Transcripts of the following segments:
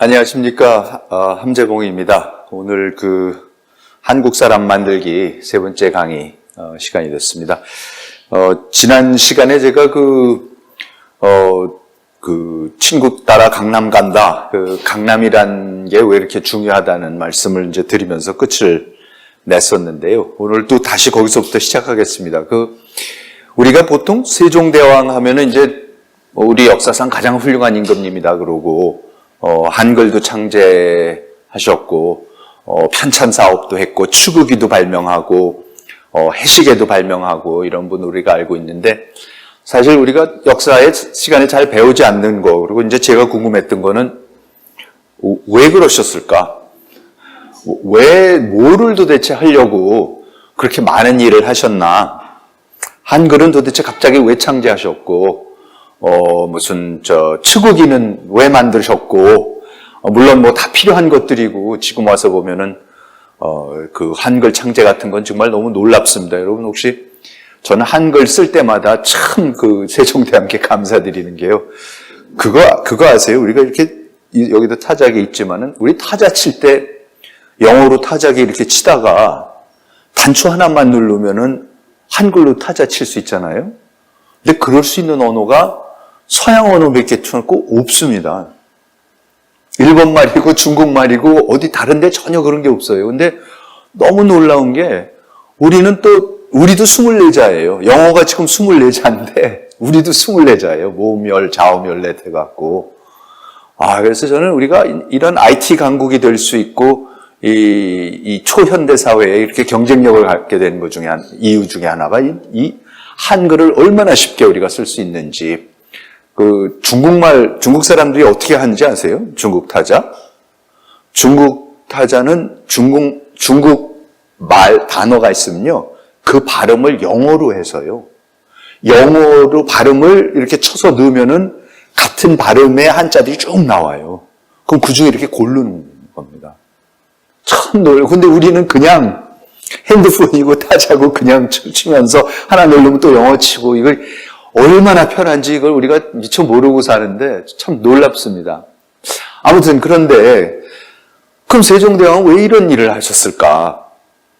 안녕하십니까. 함재봉입니다. 오늘 한국 사람 만들기 세 번째 강의 시간이 됐습니다. 지난 시간에 제가 친구 따라 강남 간다. 강남이란 게 왜 이렇게 중요하다는 말씀을 이제 드리면서 끝을 냈었는데요. 오늘 또 다시 거기서부터 시작하겠습니다. 우리가 보통 세종대왕 하면은 이제 우리 역사상 가장 훌륭한 임금님이다 그러고, 한글도 창제하셨고, 편찬 사업도 했고, 추구기도 발명하고, 해시계도 발명하고, 이런 분 우리가 알고 있는데, 사실 우리가 역사의 시간에 잘 배우지 않는 거, 그리고 이제 제가 궁금했던 거는, 왜 그러셨을까? 뭐를 도대체 하려고 그렇게 많은 일을 하셨나? 한글은 도대체 갑자기 왜 창제하셨고, 추구기는 왜 만드셨고, 물론 다 필요한 것들이고, 지금 와서 보면은, 한글 창제 같은 건 정말 너무 놀랍습니다. 여러분, 혹시, 저는 한글 쓸 때마다 참 세종대왕께 감사드리는 게요. 그거 아세요? 우리가 이렇게, 여기도 타작이 있지만은, 우리 타자 칠 때, 영어로 타작이 이렇게 치다가, 단추 하나만 누르면은, 한글로 타자 칠 수 있잖아요? 근데 그럴 수 있는 언어가 서양 언어 몇 개 틀고 없습니다. 일본말이고 중국말이고 어디 다른 데 전혀 그런 게 없어요. 근데 너무 놀라운 게 우리도 24자예요. 영어가 지금 24자인데 우리도 24자예요. 모음열, 자음열 돼 갖고. 그래서 저는 우리가 이런 IT 강국이 될 수 있고 이 초현대 사회에 이렇게 경쟁력을 갖게 된 것 중에 이유 중에 하나가 이 한글을 얼마나 쉽게 우리가 쓸 수 있는지. 중국 사람들이 어떻게 하는지 아세요? 중국 타자? 중국 타자는 중국 말 단어가 있으면요. 그 발음을 영어로 해서요. 영어로 발음을 이렇게 쳐서 넣으면은 같은 발음의 한자들이 쭉 나와요. 그럼 그 중에 이렇게 고르는 겁니다. 참 근데 우리는 그냥 핸드폰이고 타자고 그냥 치면서 하나 누르면 또 영어 치고 이걸 얼마나 편한지 이걸 우리가 미처 모르고 사는데 참 놀랍습니다. 아무튼 그런데 그럼 세종대왕은 왜 이런 일을 하셨을까?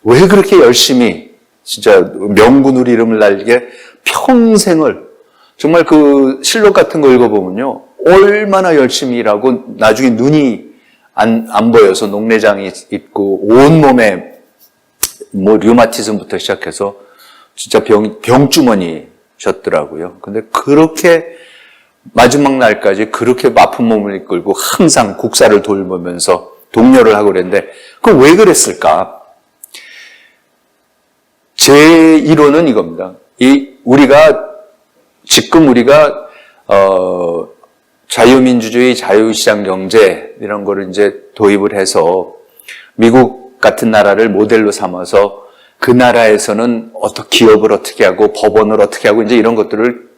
왜 그렇게 열심히 진짜 명군으로 이름을 날게 평생을 정말 실록 같은 거 읽어보면요. 얼마나 열심히 일하고 나중에 눈이 안 보여서 녹내장이 있고 온몸에 류마티즘부터 시작해서 진짜 병주머니셨더라고요. 근데 그렇게 마지막 날까지 그렇게 아픈 몸을 이끌고 항상 국사를 돌보면서 독려를 하고 그랬는데 그럼 왜 그랬을까? 제 이론은 이겁니다. 지금 우리가 자유민주주의, 자유시장 경제 이런 거를 이제 도입을 해서 미국 같은 나라를 모델로 삼아서 그 나라에서는 기업을 어떻게 하고 법원을 어떻게 하고 이제 이런 것들을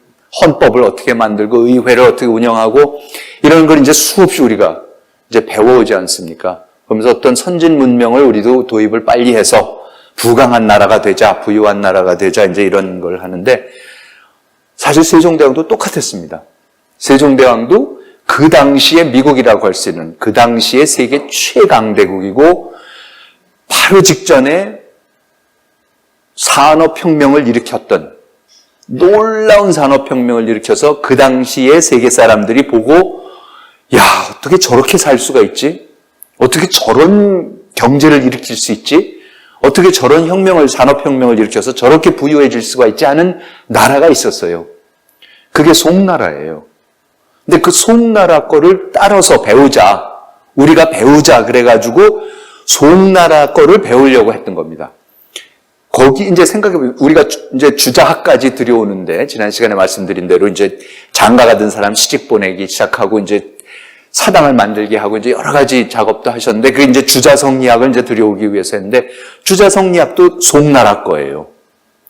헌법을 어떻게 만들고 의회를 어떻게 운영하고 이런 걸 이제 수없이 우리가 이제 배워오지 않습니까? 그러면서 어떤 선진 문명을 우리도 도입을 빨리 해서 부강한 나라가 되자, 부유한 나라가 되자 이제 이런 걸 하는데 사실 세종대왕도 똑같았습니다. 세종대왕도 그 당시에 미국이라고 할 수 있는 그 당시에 세계 최강대국이고 바로 직전에 산업혁명을 일으켰던 놀라운 산업혁명을 일으켜서 그 당시에 세계 사람들이 보고 야, 어떻게 저렇게 살 수가 있지? 어떻게 저런 경제를 일으킬 수 있지? 어떻게 저런 산업혁명을 일으켜서 저렇게 부유해질 수가 있지 하는 나라가 있었어요. 그게 송나라예요. 근데 그 송나라 거를 따라서 배우자. 우리가 배우자. 그래가지고 송나라 거를 배우려고 했던 겁니다. 거기 이제 생각해보면 우리가 이제 주자학까지 들여오는데 지난 시간에 말씀드린 대로 이제 장가가 든 사람 시집 보내기 시작하고 이제 사당을 만들게 하고 이제 여러 가지 작업도 하셨는데 그게 이제 주자성리학을 이제 들여오기 위해서 했는데 주자성리학도 송나라 거예요.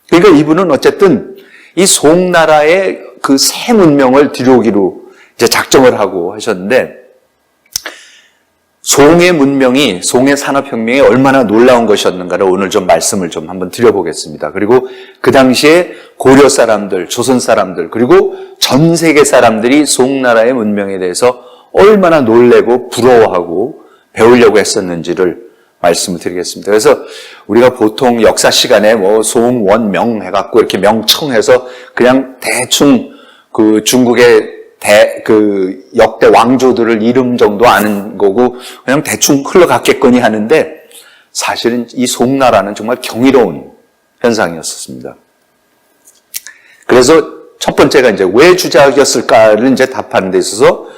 그러니까 이분은 어쨌든 이 송나라의 그 새 문명을 들여오기로 이제 작정을 하고 하셨는데 송의 문명이 송의 산업혁명이 얼마나 놀라운 것이었는가를 오늘 좀 말씀을 좀 한번 드려보겠습니다. 그리고 그 당시에 고려 사람들, 조선 사람들 그리고 전 세계 사람들이 송나라의 문명에 대해서 얼마나 놀래고 부러워하고 배우려고 했었는지를 말씀을 드리겠습니다. 그래서 우리가 보통 역사 시간에 뭐 송, 원, 명 해갖고 이렇게 명청해서 그냥 대충 그 중국의 그 역대 왕조들을 이름 정도 아는 거고 그냥 대충 흘러갔겠거니 하는데 사실은 이 송나라는 정말 경이로운 현상이었습니다. 그래서 첫 번째가 이제 왜 주자학이었을까를 이제 답하는 데 있어서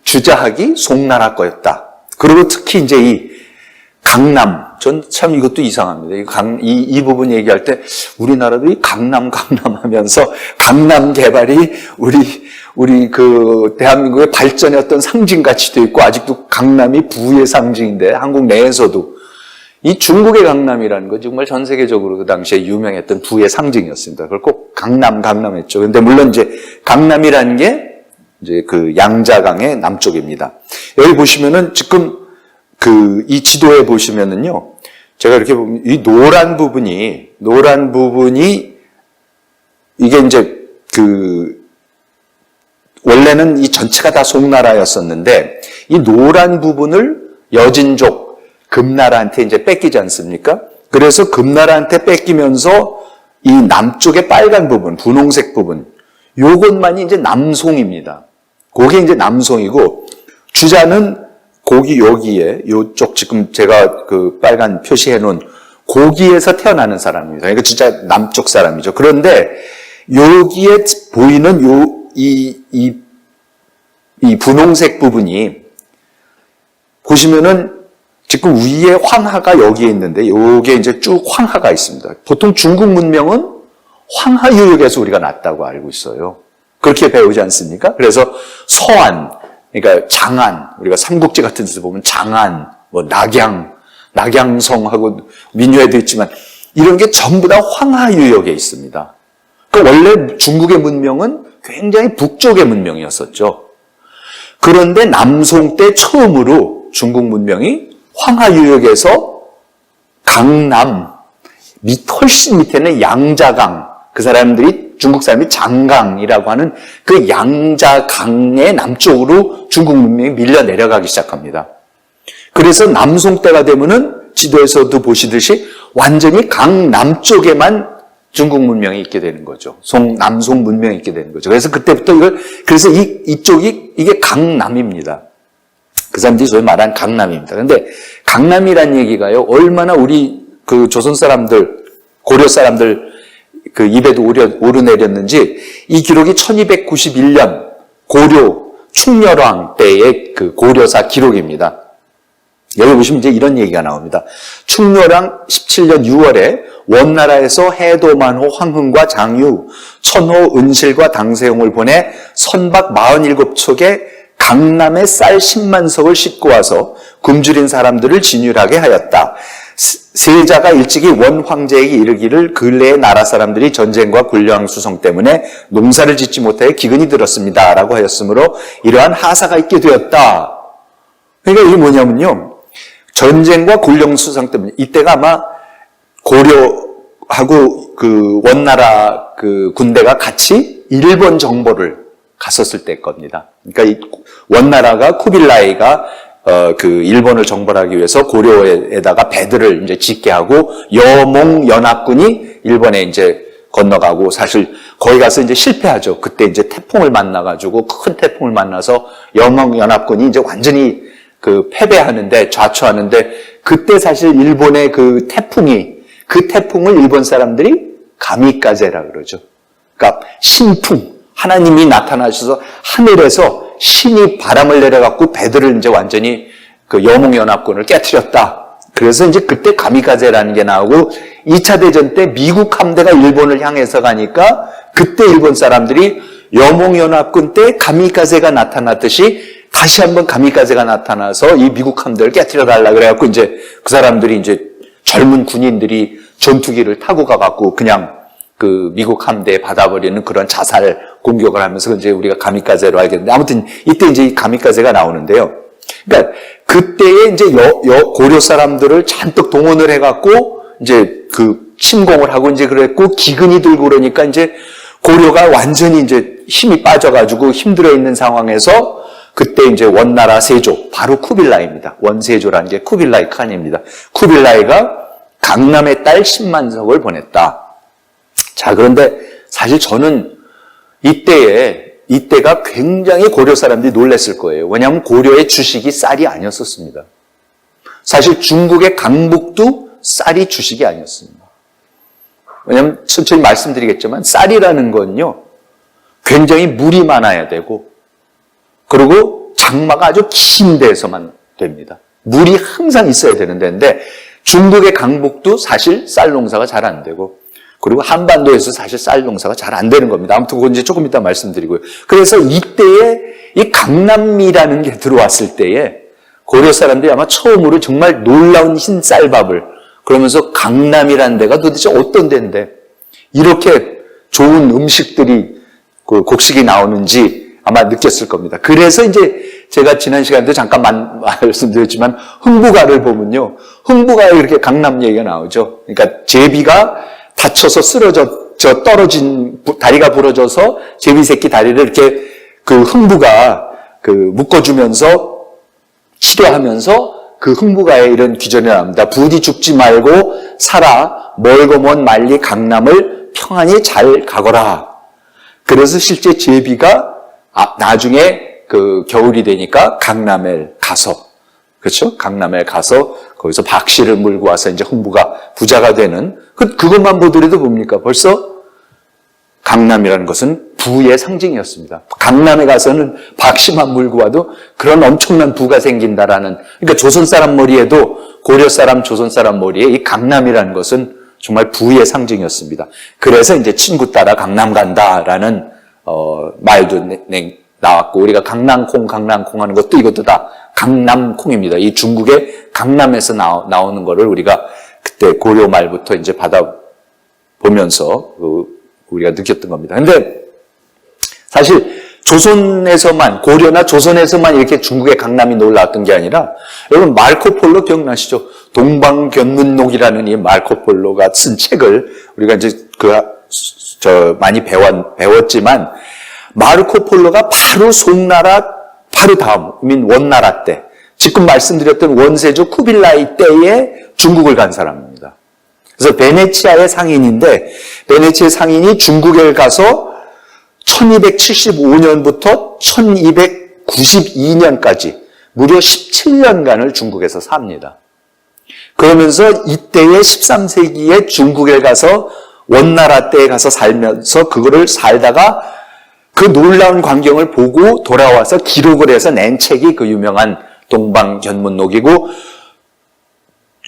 주자학이 송나라 거였다. 그리고 특히 이제 이 강남, 전 참 이것도 이상합니다. 이 부분 얘기할 때 우리나라도 이 강남 하면서 강남 개발이 우리 그 대한민국의 발전의 어떤 상징 가치도 있고 아직도 강남이 부의 상징인데 한국 내에서도 이 중국의 강남이라는 거 정말 전 세계적으로 그 당시에 유명했던 부의 상징이었습니다. 그걸 꼭 강남 했죠. 근데 물론 이제 강남이라는 게 이제 그 양자강의 남쪽입니다. 여기 보시면은 지금 이 지도에 보시면은요, 제가 이렇게 보면 이 노란 부분이 이게 이제 원래는 이 전체가 다 송나라였었는데 이 노란 부분을 여진족 금나라한테 이제 뺏기지 않습니까? 그래서 금나라한테 뺏기면서 이 남쪽의 빨간 부분, 분홍색 부분, 요것만이 이제 남송입니다. 그게 이제 남송이고 주자는 여기에 요쪽 지금 제가 그 빨간 표시해 놓은 거기에서 태어나는 사람입니다. 그러니까 진짜 남쪽 사람이죠. 그런데 여기에 보이는 이 분홍색 부분이 보시면은 지금 위에 황하가 여기에 있는데 요게 이제 쭉 황하가 있습니다. 보통 중국 문명은 황하 유역에서 우리가 났다고 알고 있어요. 그렇게 배우지 않습니까? 그래서 서안, 그러니까 장안, 우리가 삼국지 같은 데서 보면 장안, 뭐 낙양성하고 민요에도 있지만 이런 게 전부 다 황하 유역에 있습니다. 그러니까 원래 중국의 문명은 굉장히 북쪽의 문명이었었죠. 그런데 남송 때 처음으로 중국 문명이 황하 유역에서 강남, 훨씬 밑에는 양자강, 그 사람들이 중국 사람이 장강이라고 하는 그 양자강의 남쪽으로 중국 문명이 밀려 내려가기 시작합니다. 그래서 남송 때가 되면은 지도에서도 보시듯이 완전히 강 남쪽에만 중국 문명이 있게 되는 거죠. 남송 문명이 있게 되는 거죠. 그래서 그때부터 그래서 이게 강남입니다. 그 사람들이 소위 말하는 강남입니다. 그런데 강남이란 얘기가요, 얼마나 우리 그 조선 사람들, 고려 사람들 그 입에도 오르내렸는지 이 기록이 1291년 고려 충렬왕 때의 그 고려사 기록입니다. 여기 보시면 이제 이런 얘기가 나옵니다. 충렬왕 17년 6월에 원나라에서 해도만호 황흥과 장유, 천호 은실과 당세용을 보내 선박 47척에 강남에 쌀 10만 석을 싣고 와서 굶주린 사람들을 진율하게 하였다. 세자가 일찍이 원 황제에게 이르기를 근래의 나라 사람들이 전쟁과 군량수성 때문에 농사를 짓지 못하여 기근이 들었습니다. 라고 하였으므로 이러한 하사가 있게 되었다. 그러니까 이게 뭐냐면요. 전쟁과 군량수성 때문에 이때가 아마 고려하고 그 원나라 그 군대가 같이 일본 정보를 갔었을 때 겁니다. 그러니까 이 원나라가 쿠빌라이가 그 일본을 정벌하기 위해서 고려에다가 배들을 이제 짓게 하고 여몽 연합군이 일본에 이제 건너가고 사실 거기 가서 이제 실패하죠. 그때 이제 태풍을 만나가지고 큰 태풍을 만나서 여몽 연합군이 이제 완전히 그 패배하는데 좌초하는데 그때 사실 일본의 그 태풍을 일본 사람들이 가미카제라 그러죠. 그러니까 신풍, 하나님이 나타나셔서 하늘에서 신이 바람을 내려갖고 배들을 이제 완전히 그 여몽연합군을 깨트렸다. 그래서 이제 그때 가미카제라는 게 나오고 2차 대전 때 미국 함대가 일본을 향해서 가니까 그때 일본 사람들이 여몽연합군 때 가미카제가 나타났듯이 다시 한번 가미카제가 나타나서 이 미국 함대를 깨트려 달라 그래갖고 이제 그 사람들이 이제 젊은 군인들이 전투기를 타고 가갖고 그냥 그 미국 함대에 받아버리는 그런 자살 공격을 하면서 이제 우리가 가미카제로 알겠는데 아무튼 이때 이제 이 가미카제가 나오는데요. 그러니까 그때에 이제 고려 사람들을 잔뜩 동원을 해갖고 이제 그 침공을 하고 이제 그랬고 기근이 들고 그러니까 이제 고려가 완전히 이제 힘이 빠져가지고 힘들어 있는 상황에서 그때 이제 원나라 세조, 바로 쿠빌라이입니다. 원세조라는 게 쿠빌라이 칸입니다. 쿠빌라이가 강남의 딸 10만석을 보냈다. 자, 그런데 사실 저는 이때가 굉장히 고려 사람들이 놀랐을 거예요. 왜냐하면 고려의 주식이 쌀이 아니었었습니다. 사실 중국의 강북도 쌀이 주식이 아니었습니다. 왜냐하면 천천히 말씀드리겠지만 쌀이라는 건요, 굉장히 물이 많아야 되고 그리고 장마가 아주 긴 데에서만 됩니다. 물이 항상 있어야 되는 데인데 중국의 강북도 사실 쌀 농사가 잘 안 되고 그리고 한반도에서 사실 쌀 농사가 잘 안 되는 겁니다. 아무튼 그건 이제 조금 이따 말씀드리고요. 그래서 이때에 이 강남미라는 게 들어왔을 때에 고려 사람들이 아마 처음으로 정말 놀라운 흰 쌀밥을 그러면서 강남이라는 데가 도대체 어떤 데인데 이렇게 좋은 음식들이 그 곡식이 나오는지 아마 느꼈을 겁니다. 그래서 이제 제가 지난 시간에도 잠깐 말씀드렸지만 흥부가를 보면요. 흥부가에 이렇게 강남 얘기가 나오죠. 그러니까 제비가 다쳐서 떨어진 다리가 부러져서 제비 새끼 다리를 이렇게 그 흥부가 그 묶어주면서 치료하면서 그 흥부가에 이런 귀전이 나옵니다. 부디 죽지 말고 살아 멀고 먼 만리 강남을 평안히 잘 가거라. 그래서 실제 제비가 나중에 그 겨울이 되니까 강남에 가서 그렇죠? 강남에 가서 거기서 박씨를 물고 와서 이제 흥부가 부자가 되는 그것만 보더라도 뭡니까? 벌써 강남이라는 것은 부의 상징이었습니다. 강남에 가서는 박씨만 물고 와도 그런 엄청난 부가 생긴다라는 그러니까 조선 사람 머리에도 고려 사람, 조선 사람 머리에 이 강남이라는 것은 정말 부의 상징이었습니다. 그래서 이제 친구 따라 강남 간다라는 말도 나왔고 우리가 강낭콩 하는 것도 이것도 다 강남콩입니다. 이 중국의 강남에서 나오는 거를 우리가 그때 고려 말부터 이제 받아보면서 우리가 느꼈던 겁니다. 근데 사실 조선에서만 고려나 조선에서만 이렇게 중국의 강남이 놀라웠던 게 아니라 여러분 마르코폴로 기억나시죠? 동방견문록이라는 이 마르코폴로가 쓴 책을 우리가 이제 많이 배웠지만 마르코폴로가 바로 송나라 바로 다음인 원나라 때 지금 말씀드렸던 원세조 쿠빌라이 때에 중국을 간 사람입니다. 그래서 베네치아의 상인인데 베네치아 상인이 중국에 가서 1275년부터 1292년까지 무려 17년간을 중국에서 삽니다. 그러면서 이때의 13세기에 중국에 가서 원나라 때에 가서 살면서 그거를 살다가 그 놀라운 광경을 보고 돌아와서 기록을 해서 낸 책이 그 유명한 동방견문록이고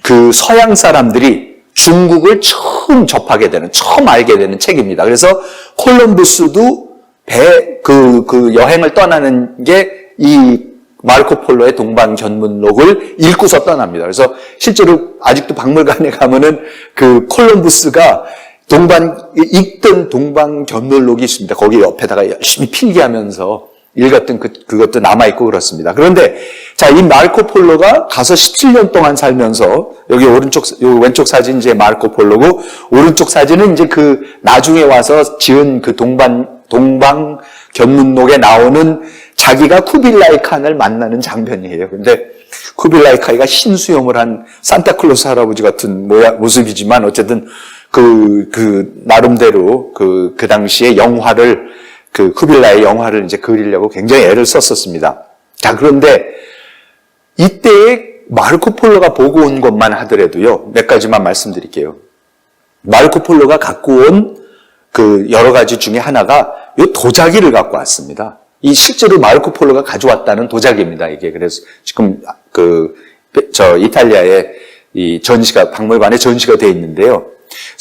그 서양 사람들이 중국을 처음 접하게 되는, 처음 알게 되는 책입니다. 그래서 콜럼부스도 그 여행을 떠나는 게 이 마르코폴로의 동방견문록을 읽고서 떠납니다. 그래서 실제로 아직도 박물관에 가면은 그 콜럼부스가 읽던 동방견문록이 있습니다. 거기 옆에다가 열심히 필기하면서 읽었던 그것도 남아있고 그렇습니다. 그런데, 자, 이 마르코폴로가 가서 17년 동안 살면서, 여기 왼쪽 사진 이제 마르코폴로고, 오른쪽 사진은 이제 그 나중에 와서 지은 그 동방 견문록에 나오는 자기가 쿠빌라이 칸을 만나는 장면이에요. 근데 쿠빌라이 칸이 흰 수염을 한 산타클로스 할아버지 같은 모습이지만 어쨌든 나름대로 그 당시에 영화를, 쿠빌라이 영화를 이제 그리려고 굉장히 애를 썼었습니다. 자, 그런데 이때에 마르코 폴로가 보고 온 것만 하더라도요, 몇 가지만 말씀드릴게요. 마르코 폴로가 갖고 온 여러 가지 중에 하나가 요 도자기를 갖고 왔습니다. 이 실제로 마르코 폴로가 가져왔다는 도자기입니다, 이게. 그래서 지금 이탈리아에 이 박물관에 전시가 되어 있는데요.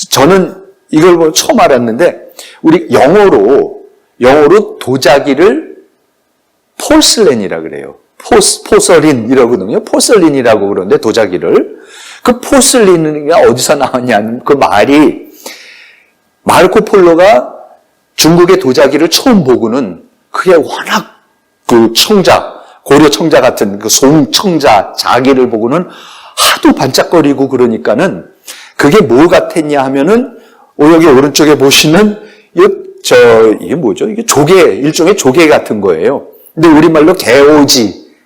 저는 이걸 보고 처음 알았는데, 우리 영어로 도자기를 폴슬렌이라 그래요. 포설린이라거든요. 포설린이라고 그러는데, 도자기를. 그 포슬린이 어디서 나왔냐는 그 말이, 마르코 폴로가 중국의 도자기를 처음 보고는 그게 워낙 고려 청자 같은 송청자 자기를 보고는 하도 반짝거리고 그러니까는 그게 뭐 같았냐 하면은, 여기 오른쪽에 보시는 이게 뭐죠? 이게 일종의 조개 같은 거예요. 근데 우리말로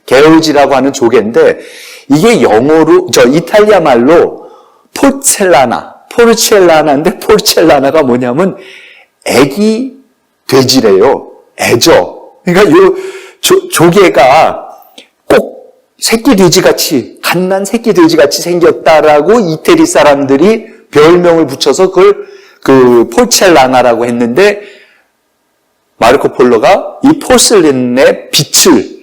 게오지라고 하는 조개인데, 이게 이탈리아 말로 포르첼라나인데, 포르첼라나가 뭐냐면 애기 돼지래요. 애죠. 그러니까 조개가 꼭 갓난 새끼 돼지같이 생겼다라고 이태리 사람들이 별명을 붙여서 그걸 포르첼라나라고 했는데, 마르코 폴로가 이 포슬린의 빛을,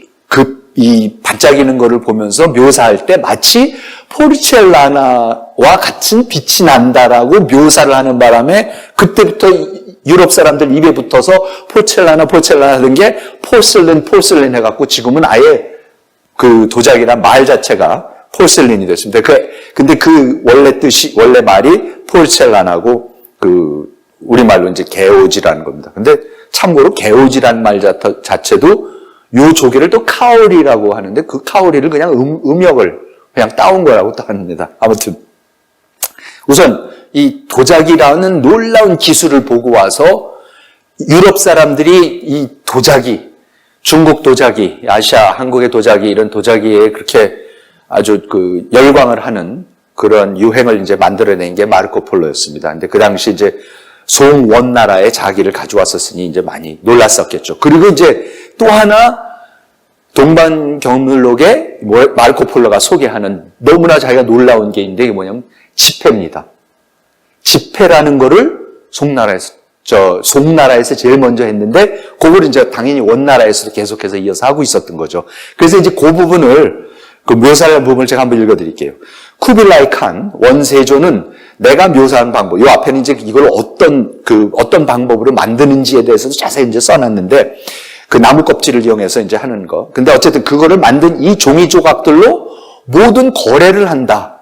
이 반짝이는 거를 보면서 묘사할 때 마치 포르첼라나와 같은 빛이 난다라고 묘사를 하는 바람에 그때부터 유럽 사람들 입에 붙어서 포르첼라나 하는 게 포슬린 해갖고 지금은 아예 도자기란 말 자체가 포슬린이 됐습니다. 근데 원래 말이 포르첼라나고 우리말로 이제 게오지라는 겁니다. 근데 참고로 게오지라는 말 자체도 요 조개를 또 카오리라고 하는데, 그 카오리를 그냥 음역을 그냥 따온 거라고 또 합니다. 아무튼 우선 이 도자기라는 놀라운 기술을 보고 와서 유럽 사람들이 이 도자기, 중국 도자기, 아시아, 한국의 도자기, 이런 도자기에 그렇게 아주 열광을 하는 그런 유행을 이제 만들어낸 게 마르코 폴로였습니다. 근데 그 당시 이제 송원나라의 자기를 가져왔었으니 이제 많이 놀랐었겠죠. 그리고 이제 또 하나 동방견물록에 마르코 폴로가 소개하는 너무나 자기가 놀라운 게 있는데, 이게 뭐냐면 지폐입니다. 지폐라는 거를 송나라에서 제일 먼저 했는데, 그걸 이제 당연히 원나라에서 계속해서 이어서 하고 있었던 거죠. 그래서 이제 그 부분을, 묘사할 부분을 제가 한번 읽어드릴게요. 쿠빌라이 칸 원세조는 내가 묘사한 방법, 이 앞에는 이제 이걸 어떤 방법으로 만드는지에 대해서도 자세히 이제 써놨는데, 나무 껍질을 이용해서 이제 하는 거. 근데 어쨌든 그거를 만든 이 종이 조각들로 모든 거래를 한다.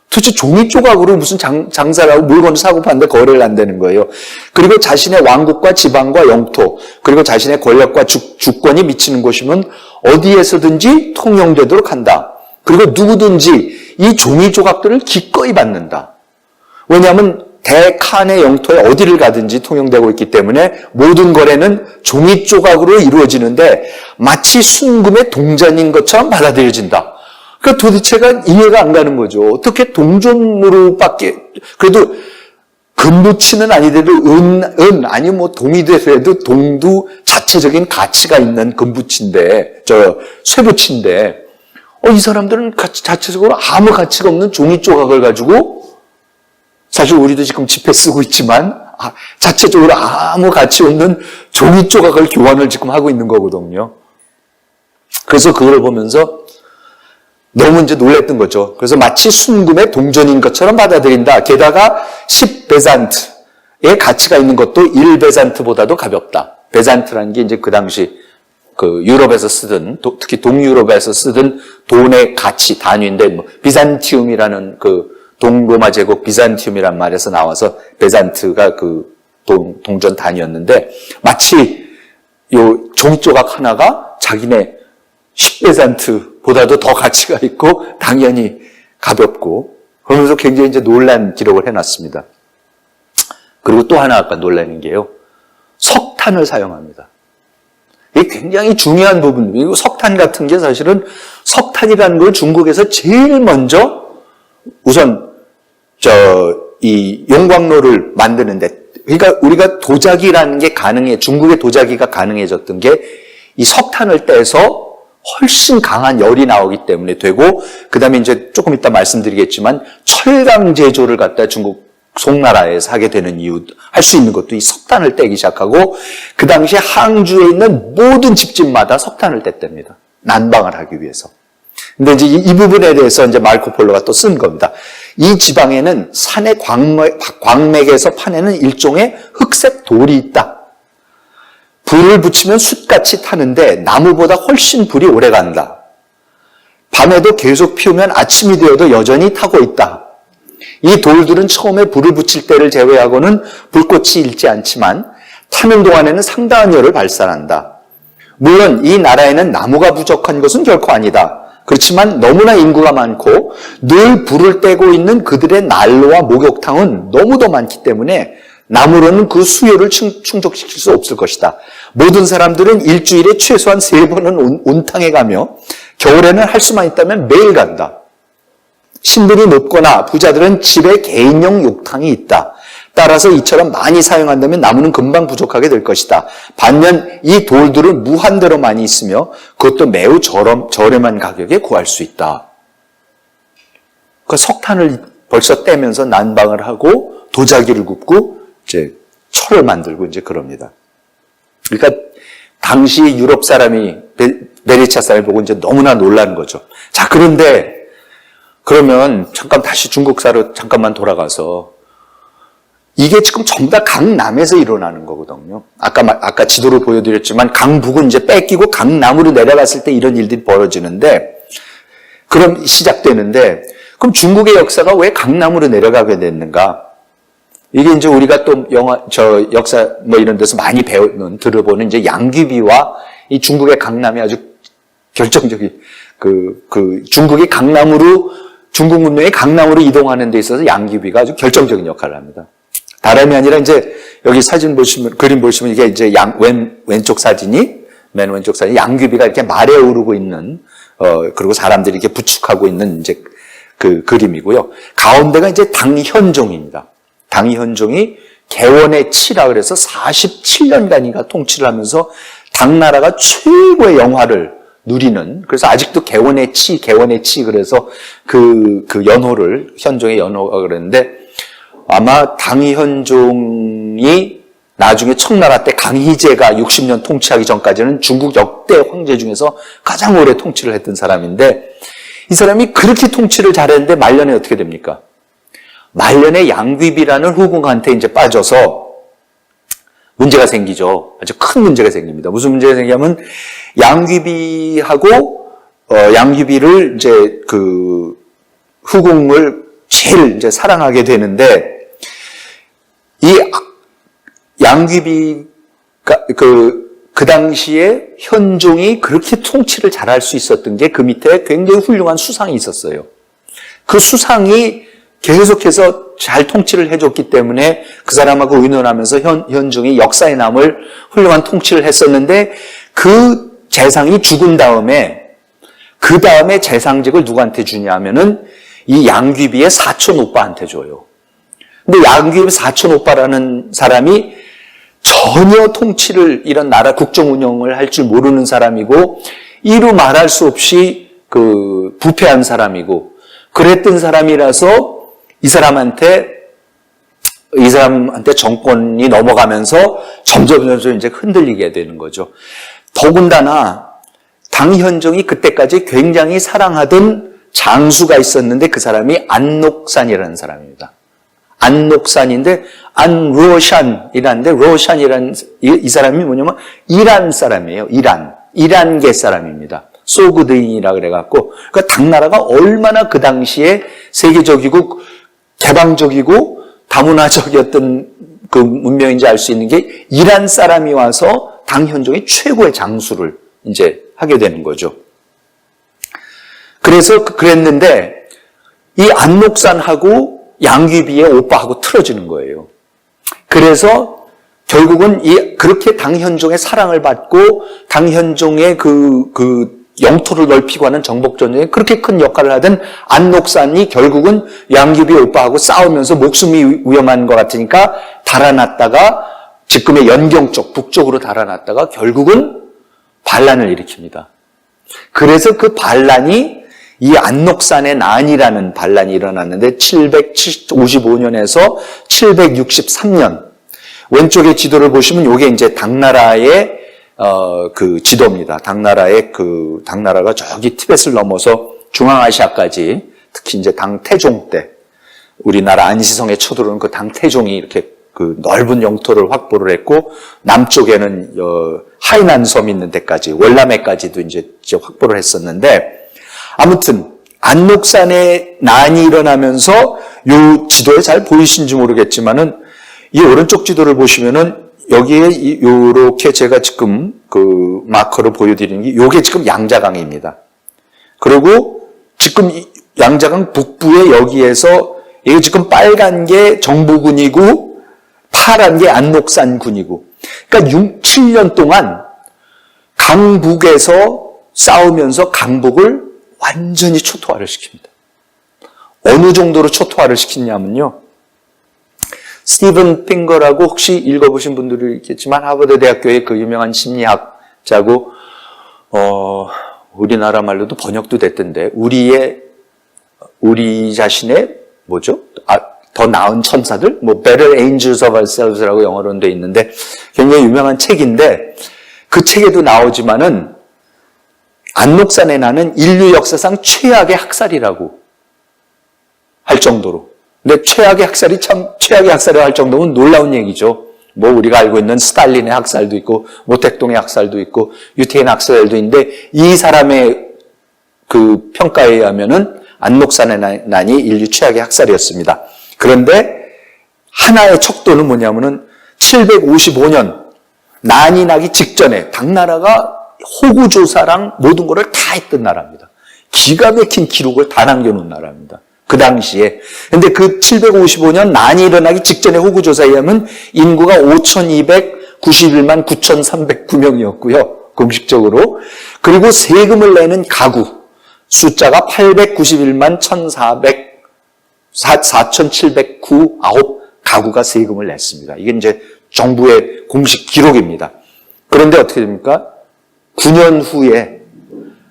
도대체 종이 조각으로 무슨 장사를 하고 물건을 사고 파는데 거래를 한다는 거예요. 그리고 자신의 왕국과 지방과 영토, 그리고 자신의 권력과 주권이 미치는 곳이면 어디에서든지 통용되도록 한다. 그리고 누구든지 이 종이 조각들을 기꺼이 받는다. 왜냐하면 대칸의 영토에 어디를 가든지 통용되고 있기 때문에 모든 거래는 종이 조각으로 이루어지는데 마치 순금의 동전인 것처럼 받아들여진다. 그러니까 도대체가 이해가 안 가는 거죠. 어떻게 동전으로밖에, 그래도 금부치는 아니더라도 아니면 뭐 동이 되더라도 동도 자체적인 가치가 있는 금부치인데, 쇠부치인데, 이 사람들은 자체적으로 아무 가치가 없는 종이 조각을 가지고, 사실 우리도 지금 지폐 쓰고 있지만 자체적으로 아무 가치 없는 종이 조각을 교환을 지금 하고 있는 거거든요. 그래서 그걸 보면서 너무 이제 놀랬던 거죠. 그래서 마치 순금의 동전인 것처럼 받아들인다. 게다가 10베잔트의 가치가 있는 것도 1베잔트보다도 가볍다. 베잔트라는 게 이제 그 당시 유럽에서 쓰던, 특히 동유럽에서 쓰던 돈의 가치 단위인데, 비잔티움이라는 동로마 제국 비잔티움이란 말에서 나와서 베잔트가 동전 단위였는데, 마치 요 종이 조각 하나가 자기네 10베잔트보다도 더 가치가 있고 당연히 가볍고, 그러면서 굉장히 이제 놀란 기록을 해놨습니다. 그리고 또 하나 아까 놀라는 게요, 석탄을 사용합니다. 이게 굉장히 중요한 부분이고, 석탄 같은 게 사실은 석탄이라는 걸 중국에서 제일 먼저 우선 이 용광로를 만드는데, 그러니까 우리가 도자기라는 게 중국의 도자기가 가능해졌던 게 이 석탄을 떼서 훨씬 강한 열이 나오기 때문에 되고, 그 다음에 이제 조금 이따 말씀드리겠지만 철강 제조를 갖다 중국 송나라에서 하게 되는 할 수 있는 것도 이 석탄을 떼기 시작하고, 그 당시에 항주에 있는 모든 집집마다 석탄을 뗐답니다. 난방을 하기 위해서. 근데 이제 이 부분에 대해서 이제 마르코 폴로가 또 쓴 겁니다. 이 지방에는 산의 광맥에서 파내는 일종의 흑색 돌이 있다. 불을 붙이면 숯같이 타는데 나무보다 훨씬 불이 오래 간다. 밤에도 계속 피우면 아침이 되어도 여전히 타고 있다. 이 돌들은 처음에 불을 붙일 때를 제외하고는 불꽃이 일지 않지만 타는 동안에는 상당한 열을 발산한다. 물론 이 나라에는 나무가 부족한 것은 결코 아니다. 그렇지만 너무나 인구가 많고 늘 불을 떼고 있는 그들의 난로와 목욕탕은 너무도 많기 때문에 나무로는 그 수요를 충족시킬 수 없을 것이다. 모든 사람들은 일주일에 최소한 3번은 온탕에 가며 겨울에는 할 수만 있다면 매일 간다. 신분이 높거나 부자들은 집에 개인용 욕탕이 있다. 따라서 이처럼 많이 사용한다면 나무는 금방 부족하게 될 것이다. 반면 이 돌들은 무한대로 많이 있으며 그것도 매우 저렴한 가격에 구할 수 있다. 그 석탄을 벌써 떼면서 난방을 하고 도자기를 굽고 이제 철을 만들고 이제 그럽니다. 그러니까 당시 유럽 사람이 베네치아 사람을 보고 이제 너무나 놀라는 거죠. 자, 그런데 그러면 잠깐 다시 중국사로 잠깐만 돌아가서 이게 지금 전부 다 강남에서 일어나는 거거든요. 아까 지도를 보여드렸지만 강북은 이제 뺏기고 강남으로 내려갔을 때 이런 일들이 벌어지는데, 그럼 시작되는데, 그럼 중국의 역사가 왜 강남으로 내려가게 됐는가? 이게 이제 우리가 또 역사 이런 데서 많이 들어보는 이제 양귀비와 이 중국의 강남이 아주 결정적인 중국이 중국 문명이 강남으로 이동하는 데 있어서 양귀비가 아주 결정적인 역할을 합니다. 다름이 아니라 이제 여기 그림 보시면 이게 이제 맨 왼쪽 사진이 양귀비가 이렇게 말에 오르고 있는, 그리고 사람들이 이렇게 부축하고 있는 이제 그 그림이고요. 가운데가 이제 당현종입니다. 당현종이 개원의 치라 그래서 47년간인가 통치를 하면서 당나라가 최고의 영화를 누리는, 그래서 아직도 개원의 치 그래서 그 연호를, 현종의 연호가 그랬는데, 아마 당현종이 나중에 청나라 때 강희제가 60년 통치하기 전까지는 중국 역대 황제 중에서 가장 오래 통치를 했던 사람인데, 이 사람이 그렇게 통치를 잘했는데 말년에 어떻게 됩니까? 말년에 양귀비라는 후궁한테 이제 빠져서 문제가 생기죠. 아주 큰 문제가 생깁니다. 무슨 문제가 생기냐면 양귀비를 이제 그 후궁을 제일 이제 사랑하게 되는데, 이 양귀비가 그 당시에 현종이 그렇게 통치를 잘할 수 있었던 게 그 밑에 굉장히 훌륭한 수상이 있었어요. 그 수상이 계속해서 잘 통치를 해줬기 때문에 그 사람하고 의논하면서 현종이 역사에 남을 훌륭한 통치를 했었는데, 그 재상이 죽은 다음에 그 다음에 재상직을 누구한테 주냐 하면은 이 양귀비의 사촌 오빠한테 줘요. 근데 양귀비 사촌 오빠라는 사람이 전혀 통치를, 이런 나라 국정 운영을 할 줄 모르는 사람이고, 이루 말할 수 없이 부패한 사람이고, 그랬던 사람이라서 이 사람한테 정권이 넘어가면서 점점 이제 흔들리게 되는 거죠. 더군다나 당현종이 그때까지 굉장히 사랑하던 장수가 있었는데 그 사람이 안녹산이라는 사람입니다. 안녹산인데 안로샨이라는데, 로샨이라는 이 사람이 뭐냐면 이란 사람이에요. 이란계 사람입니다. 소그드인이라 그래갖고, 그러니까 당나라가 얼마나 그 당시에 세계적이고 개방적이고 다문화적이었던 그 문명인지 알 수 있는 게, 이란 사람이 와서 당현종의 최고의 장수를 이제 하게 되는 거죠. 그래서 그랬는데 이 안녹산하고 양귀비의 오빠하고 틀어지는 거예요. 그래서 결국은 그렇게 당현종의 사랑을 받고 당현종의 그 영토를 넓히고 하는 정복전쟁에 그렇게 큰 역할을 하던 안녹산이 결국은 양귀비 오빠하고 싸우면서 목숨이 위험한 것 같으니까 달아났다가 지금의 연경 쪽 북쪽으로 달아났다가 결국은 반란을 일으킵니다. 그래서 그 반란이 이 안녹산의 난이라는 반란이 일어났는데 755년에서 763년 왼쪽의 지도를 보시면 이게 이제 당나라의 그 지도입니다. 당나라가 저기 티벳을 넘어서 중앙아시아까지 특히 이제 당태종 때 우리나라 안시성에 쳐들어오는 그 당태종이 이렇게 그 넓은 영토를 확보를 했고 남쪽에는 하이난섬 있는 데까지 월남해까지도 이제 확보를 했었는데 아무튼 안녹산의 난이 일어나면서 요 지도에 잘 보이신지 모르겠지만은 이 오른쪽 지도를 보시면은 여기에 요렇게 제가 지금 그 마커로 보여드리는 게 요게 지금 양자강입니다. 그리고 지금 양자강 북부에 여기에서 이게 지금 빨간 게 정부군이고 파란 게 안녹산군이고 그러니까 7년 동안 강북에서 싸우면서 강북을 완전히 초토화를 시킵니다. 어느 정도로 초토화를 시키냐면요. 스티븐 핑거라고 혹시 읽어보신 분들이 있겠지만 하버드 대학교의 그 유명한 심리학자고 우리나라 말로도 번역도 됐던데 우리 자신의 뭐죠? 더 나은 천사들? Better Angels of Ourselves라고 영어로는 돼 있는데 굉장히 유명한 책인데 그 책에도 나오지만은 안녹산의 난은 인류 역사상 최악의 학살이라고 할 정도로 근데 최악의 학살이라고 할 정도면 놀라운 얘기죠. 우리가 알고 있는 스탈린의 학살도 있고, 모택동의 학살도 있고, 유태인 학살도 있는데, 이 사람의 그 평가에 의하면은 안녹산의 난이 인류 최악의 학살이었습니다. 그런데 하나의 척도는 뭐냐면은 755년 난이 나기 직전에 당나라가 호구조사랑 모든 거를 다 했던 나라입니다. 기가 막힌 기록을 다 남겨놓은 나라입니다. 그 당시에. 근데 그 755년 난이 일어나기 직전에 호구조사에 의하면 인구가 5,291만 9,309명이었고요. 공식적으로. 그리고 세금을 내는 가구 숫자가 891만 4,709 가구가 세금을 냈습니다. 이게 이제 정부의 공식 기록입니다. 그런데 어떻게 됩니까? 9년 후에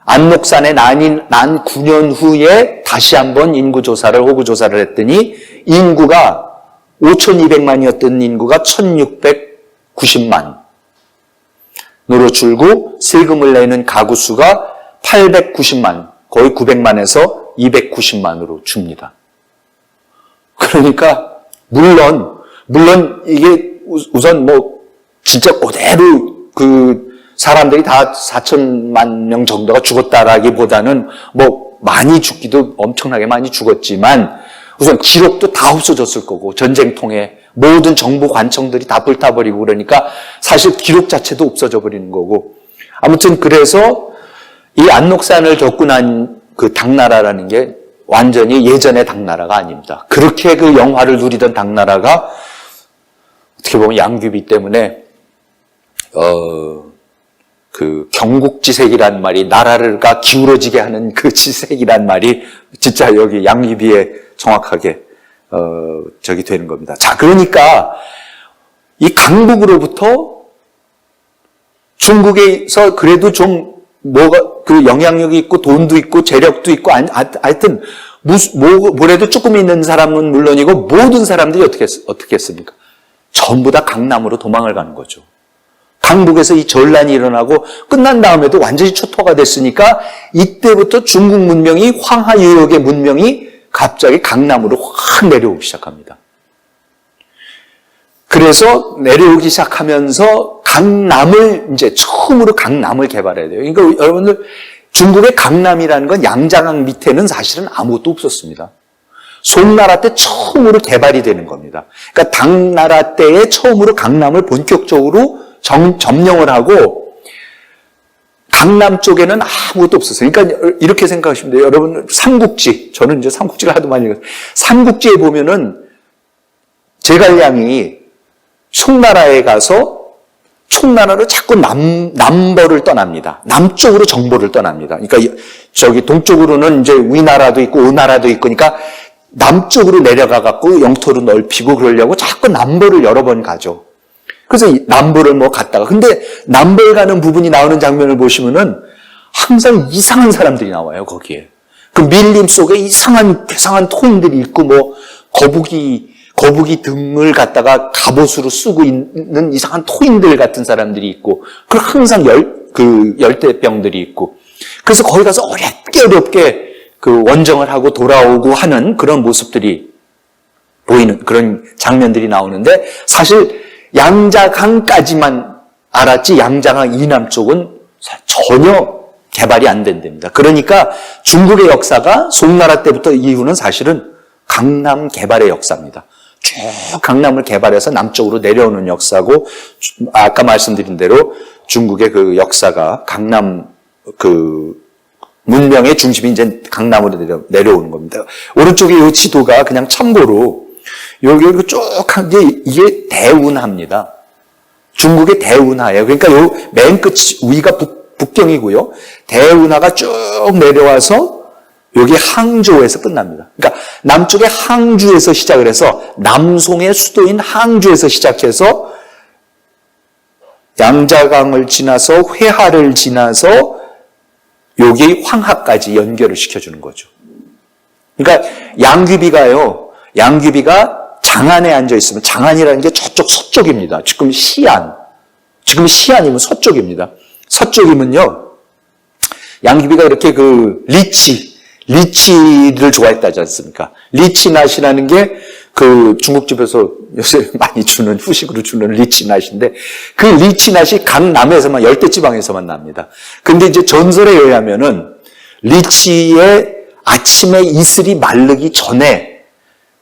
안녹산의 난 9년 후에 다시 한번 호구조사를 했더니 인구가 5,200만이었던 인구가 1,690만으로 줄고 세금을 내는 가구 수가 890만, 거의 900만에서 290만으로 줍니다. 그러니까 물론 이게 우선 진짜 그대로 사람들이 다 4천만 명 정도가 죽었다라기보다는 많이 죽기도 엄청나게 많이 죽었지만 우선 기록도 다 없어졌을 거고 전쟁통에 모든 정부 관청들이 다 불타버리고 그러니까 사실 기록 자체도 없어져 버리는 거고 아무튼 그래서 이 안녹산을 겪고 난 그 당나라라는 게 완전히 예전의 당나라가 아닙니다. 그렇게 그 영화를 누리던 당나라가 어떻게 보면 양귀비 때문에 그 경국지색이란 말이 나라가 기울어지게 하는 그 지색이란 말이 진짜 여기 양귀비에 정확하게 저기 되는 겁니다. 자, 그러니까 이 강북으로부터 중국에서 그래도 좀 그 영향력이 있고 돈도 있고 재력도 있고 하여튼 뭐래도 조금 있는 사람은 물론이고 모든 사람들이 어떻게 했습니까? 전부 다 강남으로 도망을 가는 거죠. 강북에서 이 전란이 일어나고 끝난 다음에도 완전히 초토화가 됐으니까 이때부터 중국 문명이 황하 유역의 문명이 갑자기 강남으로 확 내려오기 시작합니다. 그래서 내려오기 시작하면서 처음으로 강남을 개발해야 돼요. 그러니까 여러분들 중국의 강남이라는 건 양자강 밑에는 사실은 아무것도 없었습니다. 송나라 때 처음으로 개발이 되는 겁니다. 그러니까 당나라 때에 처음으로 강남을 본격적으로 점령을 하고 강남 쪽에는 아무것도 없었어요. 그러니까 이렇게 생각하시면 돼요. 여러분 삼국지, 저는 이제 삼국지를 하도 많이 읽어서 삼국지에 보면은 제갈량이 송나라에 가서 총나라로 자꾸 남보를 떠납니다. 남쪽으로 정보를 떠납니다. 그러니까 저기 동쪽으로는 이제 위나라도 있고 오나라도 있고 그러니까 남쪽으로 내려가 갖고 영토를 넓히고 그러려고 자꾸 남보를 여러 번 가죠. 그래서 남보를 뭐 갔다가 근데 남보에 가는 부분이 나오는 장면을 보시면은 항상 이상한 사람들이 나와요, 거기에. 그 밀림 속에 이상한 토인들이 있고 뭐 거북이 등을 갖다가 갑옷으로 쓰고 있는 이상한 토인들 같은 사람들이 있고, 그 항상 열대병들이 있고, 그래서 거기 가서 어렵게 그 원정을 하고 돌아오고 하는 그런 모습들이 보이는 그런 장면들이 나오는데, 사실 양자강까지만 알았지 양자강 이남 쪽은 전혀 개발이 안 된 데입니다. 그러니까 중국의 역사가 송나라 때부터 이후는 사실은 강남 개발의 역사입니다. 쭉 강남을 개발해서 남쪽으로 내려오는 역사고, 아까 말씀드린 대로 중국의 그 역사가 강남 그 문명의 중심이 이제 강남으로 내려오는 겁니다. 오른쪽에 이 지도가 그냥 참고로 여기 쭉 한 게 이게 대운하입니다. 중국의 대운하예요. 그러니까 요 맨 끝 위가 북경이고요. 대운하가 쭉 내려와서 여기 항저우에서 끝납니다. 그러니까 남쪽의 항주에서 시작을 해서 남송의 수도인 항주에서 시작해서 양자강을 지나서 회하를 지나서 여기 황하까지 연결을 시켜주는 거죠. 그러니까 양귀비가 장안에 앉아 있으면, 장안이라는 게 저쪽 서쪽입니다. 지금 시안이면 서쪽입니다. 서쪽이면요, 양귀비가 이렇게 그 리치를 좋아했다지 않습니까? 리치낫이라는 게 그 중국집에서 요새 많이 주는, 후식으로 주는 리치낫인데, 그 리치낫이 강남에서만, 열대지방에서만 납니다. 근데 이제 전설에 의하면은 리치의 아침에 이슬이 마르기 전에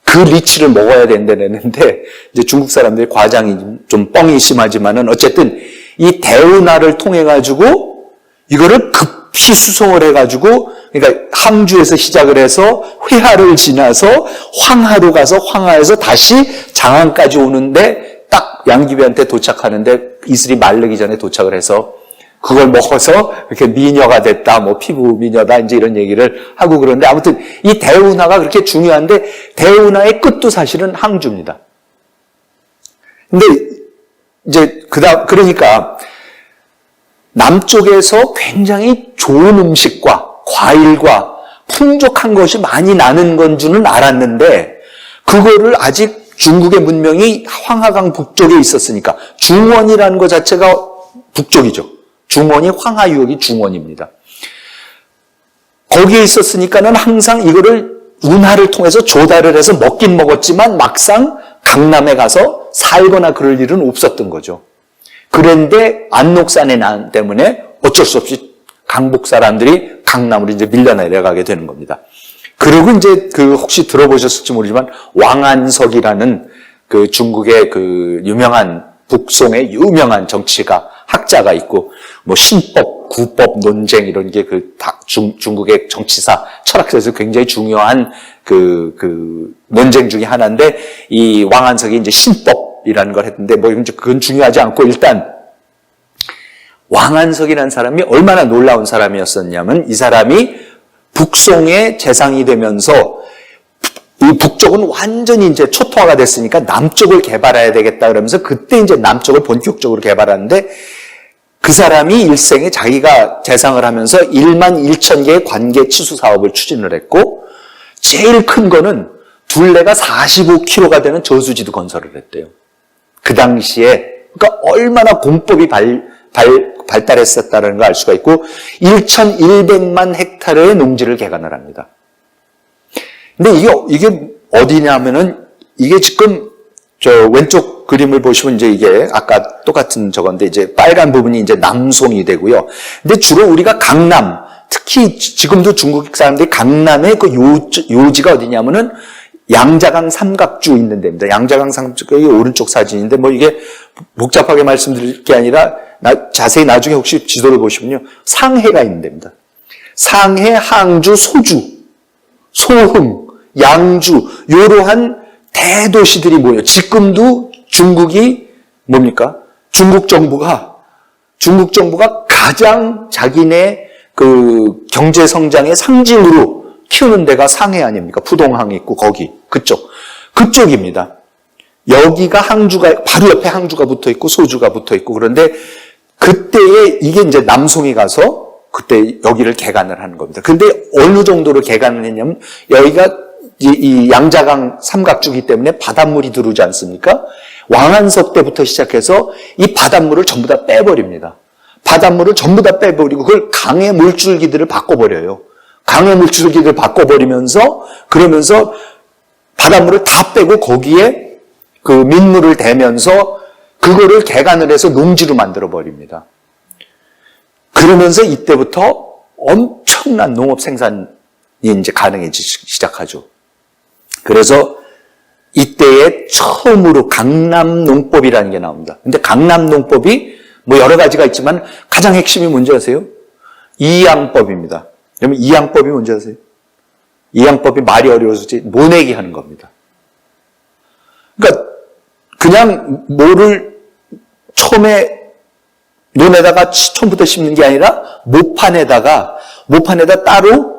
그 리치를 먹어야 된다는데, 이제 중국 사람들이 과장이 좀 뻥이 심하지만은 어쨌든 이 대운하를 통해 가지고 이거를 급히 수송을 해 가지고, 그러니까 항주에서 시작을 해서 회하를 지나서 황하로 가서 황하에서 다시 장안까지 오는데 딱 양귀비한테 도착하는데 이슬이 마르기 전에 도착을 해서 그걸 먹어서 이렇게 미녀가 됐다, 뭐 피부 미녀다, 이제 이런 얘기를 하고 그러는데, 아무튼 이 대운하가 그렇게 중요한데 대운하의 끝도 사실은 항주입니다. 근데 이제 그러니까 남쪽에서 굉장히 좋은 음식과 과일과 풍족한 것이 많이 나는 건 줄은 알았는데, 그거를 아직 중국의 문명이 황하강 북쪽에 있었으니까, 중원이라는 것 자체가 북쪽이죠. 중원이 황하유역이 중원입니다. 거기에 있었으니까는 항상 이거를 운하를 통해서 조달을 해서 먹긴 먹었지만 막상 강남에 가서 살거나 그럴 일은 없었던 거죠. 그런데 안록산의 난 때문에 어쩔 수 없이 강북 사람들이 강남으로 이제 밀려 내려가게 되는 겁니다. 그리고 이제 그 혹시 들어보셨을지 모르지만 왕안석이라는 그 중국의 그 유명한 북송의 유명한 학자가 있고, 뭐 신법, 구법, 논쟁 이런 게 그 중국의 정치사, 철학사에서 굉장히 중요한 그 논쟁 중에 하나인데, 이 왕안석이 이제 신법이라는 걸 했는데, 뭐 그건 중요하지 않고, 일단 왕안석이라는 사람이 얼마나 놀라운 사람이었었냐면, 이 사람이 북송의 재상이 되면서 이 북쪽은 완전히 이제 초토화가 됐으니까 남쪽을 개발해야 되겠다 그러면서 그때 이제 남쪽을 본격적으로 개발하는데, 그 사람이 일생에 자기가 재상을 하면서 11,000개의 관계 치수 사업을 추진을 했고, 제일 큰 거는 둘레가 45km가 되는 저수지도 건설을 했대요. 그 당시에. 그러니까 얼마나 공법이 발달했었다는 걸 알 수가 있고, 1,100만 헥타르의 농지를 개간을 합니다. 근데 이게 어디냐면은, 이게 지금 저 왼쪽 그림을 보시면 이제 이게 아까 똑같은 저건데, 이제 빨간 부분이 이제 남송이 되고요. 근데 주로 우리가 강남, 특히 지금도 중국 사람들이 강남의 그 요지가 어디냐면은 양자강 삼각주 있는 데입니다. 양자강 삼각주가 오른쪽 사진인데, 뭐 이게 복잡하게 말씀드릴 게 아니라 자세히 나중에 혹시 지도를 보시면요, 상해가 있는 데입니다. 상해, 항주, 소주, 소흥, 양주, 이러한 대도시들이 모여, 지금도 중국이 뭡니까? 중국 정부가 가장 자기네 그 경제 성장의 상징으로 키우는 데가 상해 아닙니까? 푸동항 있고 거기 그쪽입니다. 여기가 항주가 바로 옆에 항주가 붙어 있고 소주가 붙어 있고 그런데 그때에 이게 이제 남송이 가서 그때 여기를 개간을 하는 겁니다. 근데 어느 정도로 개간을 했냐면 여기가 이 양자강 삼각주기 때문에 바닷물이 들어오지 않습니까? 왕한석 때부터 시작해서 이 바닷물을 전부 다 빼버립니다. 바닷물을 전부 다 빼버리고 그걸 강의 물줄기들을 바꿔버려요. 강의 물줄기들을 바꿔버리면서 그러면서 바닷물을 다 빼고 거기에 그 민물을 대면서 그거를 개간을 해서 농지로 만들어버립니다. 그러면서 이때부터 엄청난 농업 생산이 이제 가능해지기 시작하죠. 그래서 이때에 처음으로 강남농법이라는 게 나옵니다. 근데 강남농법이 뭐 여러 가지가 있지만 가장 핵심이 뭔지 아세요? 이양법입니다. 그러면 이양법이 뭔지 아세요? 이양법이 말이 어려워서 모내기 하는 겁니다. 그러니까 그냥 뭐를 처음에 논에다가 처음부터 심는 게 아니라 모판에다 따로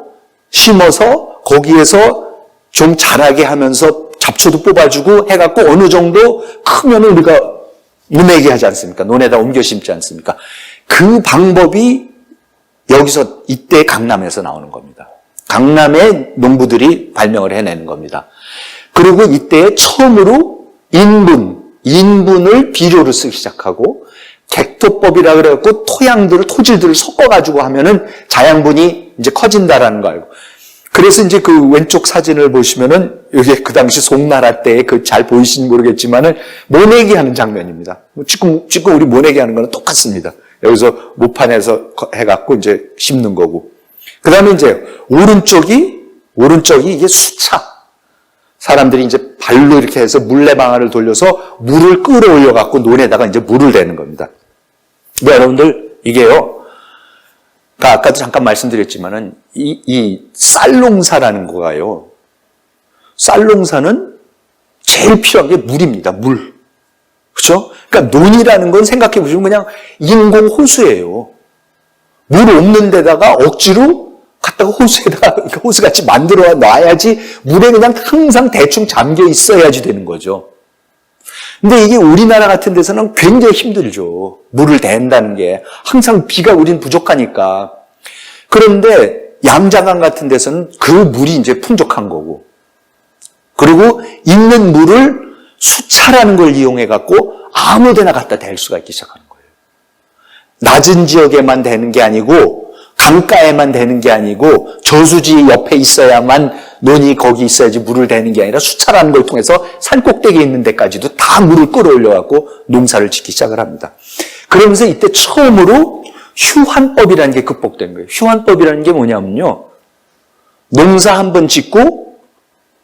심어서 거기에서 좀 자라게 하면서 잡초도 뽑아주고 해갖고 어느 정도 크면 우리가 모내기 하지 않습니까? 논에다 옮겨 심지 않습니까? 그 방법이 여기서 이때 강남에서 나오는 겁니다. 강남의 농부들이 발명을 해내는 겁니다. 그리고 이때 처음으로 인분을 비료로 쓰기 시작하고 객토법이라 그래갖고 토질들을 섞어가지고 하면은 자양분이 이제 커진다라는 거 알고. 그래서 이제 그 왼쪽 사진을 보시면은 이게 그 당시 송나라 때 그 잘 보이시는지 모르겠지만은 모내기 하는 장면입니다. 지금 우리 모내기 하는 거는 똑같습니다. 여기서 모판에서 해갖고 이제 심는 거고. 그 다음에 이제 오른쪽이 이게 수차. 사람들이 이제 발로 이렇게 해서 물레방아를 돌려서 물을 끌어올려갖고 논에다가 이제 물을 대는 겁니다. 근데 여러분들, 이게요. 아까도 잠깐 말씀드렸지만은, 이 쌀농사라는 거가요. 쌀농사는 제일 필요한 게 물입니다. 물. 그죠? 그러니까 논이라는 건 생각해 보시면 그냥 인공 호수예요. 물 없는 데다가 억지로 갖다가 호수에다가 호수같이 만들어 놔야지 물에 그냥 항상 대충 잠겨 있어야지 되는 거죠. 근데 이게 우리나라 같은 데서는 굉장히 힘들죠. 물을 댄다는 게. 항상 비가 우린 부족하니까. 그런데 양자강 같은 데서는 그 물이 이제 풍족한 거고. 그리고 있는 물을 수차라는 걸 이용해갖고 아무 데나 갖다 댈 수가 있기 시작하는 거예요. 낮은 지역에만 대는 게 아니고 강가에만 대는 게 아니고 저수지 옆에 있어야만 논이 거기 있어야지 물을 대는 게 아니라 수차라는 걸 통해서 산 꼭대기에 있는 데까지도 다 물을 끌어올려갖고 농사를 짓기 시작을 합니다. 그러면서 이때 처음으로 휴환법이라는 게 극복된 거예요. 휴환법이라는 게 뭐냐면요. 농사 한 번 짓고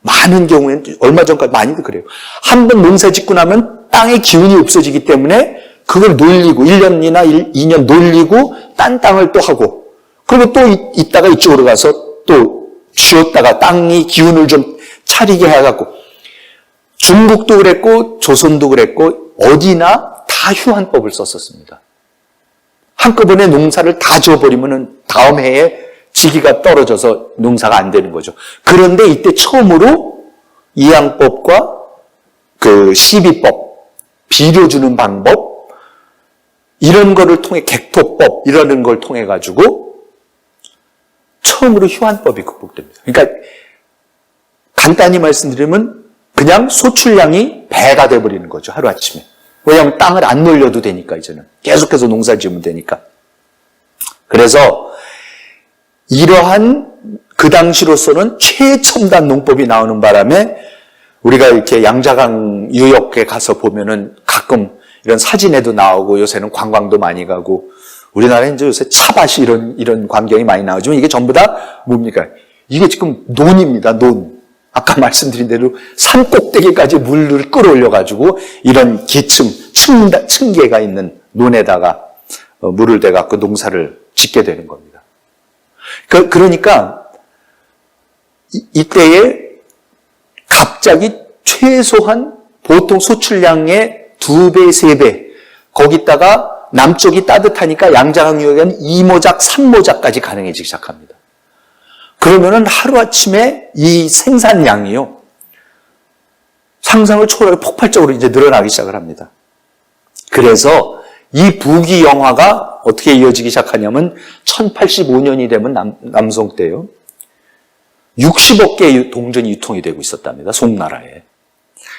많은 경우에는 얼마 전까지 많이도 그래요. 한 번 농사 짓고 나면 땅의 기운이 없어지기 때문에 그걸 놀리고 1년이나 2년 놀리고 딴 땅을 또 하고 그리고 또 있다가 이쪽으로 가서 또 쉬었다가 땅이 기운을 좀 차리게 해갖고 중국도 그랬고 조선도 그랬고 어디나 다 휴환법을 썼었습니다. 한꺼번에 농사를 다 지어버리면은 다음 해에 지기가 떨어져서 농사가 안 되는 거죠. 그런데 이때 처음으로 이양법과 그 시비법, 비료 주는 방법 이런 거를 통해 객토법 이러는 걸 통해 가지고 처음으로 휴환법이 극복됩니다. 그러니까 간단히 말씀드리면 그냥 소출량이 배가 돼버리는 거죠. 하루아침에. 왜냐하면 땅을 안 놀려도 되니까 이제는. 계속해서 농사 지으면 되니까. 그래서 이러한 그 당시로서는 최첨단 농법이 나오는 바람에 우리가 이렇게 양자강 유역에 가서 보면은 가끔 이런 사진에도 나오고 요새는 관광도 많이 가고 우리나라에 이제 요새 차밭이 이런 광경이 많이 나오지만 이게 전부 다 뭡니까? 이게 지금 논입니다. 논. 아까 말씀드린 대로 산 꼭대기까지 물을 끌어올려가지고 이런 기층, 층계가 있는 논에다가 물을 대갖고 농사를 짓게 되는 겁니다. 그러니까 이때에 갑자기 최소한 보통 소출량의 2배, 3배. 거기다가 남쪽이 따뜻하니까 양자강유역에는 2모작, 3모작까지 가능해지기 시작합니다. 그러면은 하루아침에 이 생산량이요. 상상을 초월하게 폭발적으로 이제 늘어나기 시작을 합니다. 그래서 이 부귀영화가 어떻게 이어지기 시작하냐면 1085년이 되면 남송 때요. 60억 개의 동전이 유통이 되고 있었답니다. 송나라에.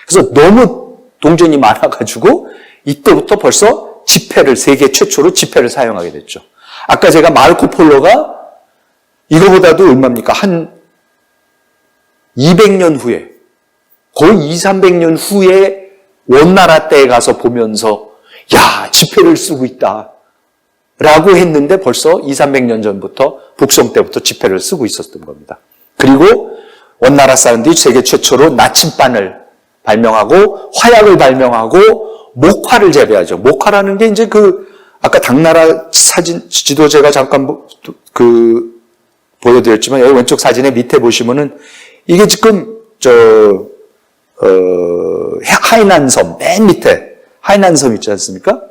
그래서 너무 동전이 많아가지고 이때부터 벌써 지폐를 세계 최초로 지폐를 사용하게 됐죠. 아까 제가 마르코폴로가 이거보다도 얼마입니까? 한 200년 후에 거의 200~300년 후에 원나라 때에 가서 보면서 야, 지폐를 쓰고 있다 라고 했는데 벌써 200~300년 전부터 북송 때부터 지폐를 쓰고 있었던 겁니다. 그리고 원나라 사람들이 세계 최초로 나침반을 발명하고 화약을 발명하고 목화를 재배하죠. 목화라는 게 이제 아까 당나라 사진 지도 제가 잠깐 보여드렸지만 여기 왼쪽 사진의 밑에 보시면은 이게 지금 하이난섬 맨 밑에 하이난섬 있지 않습니까?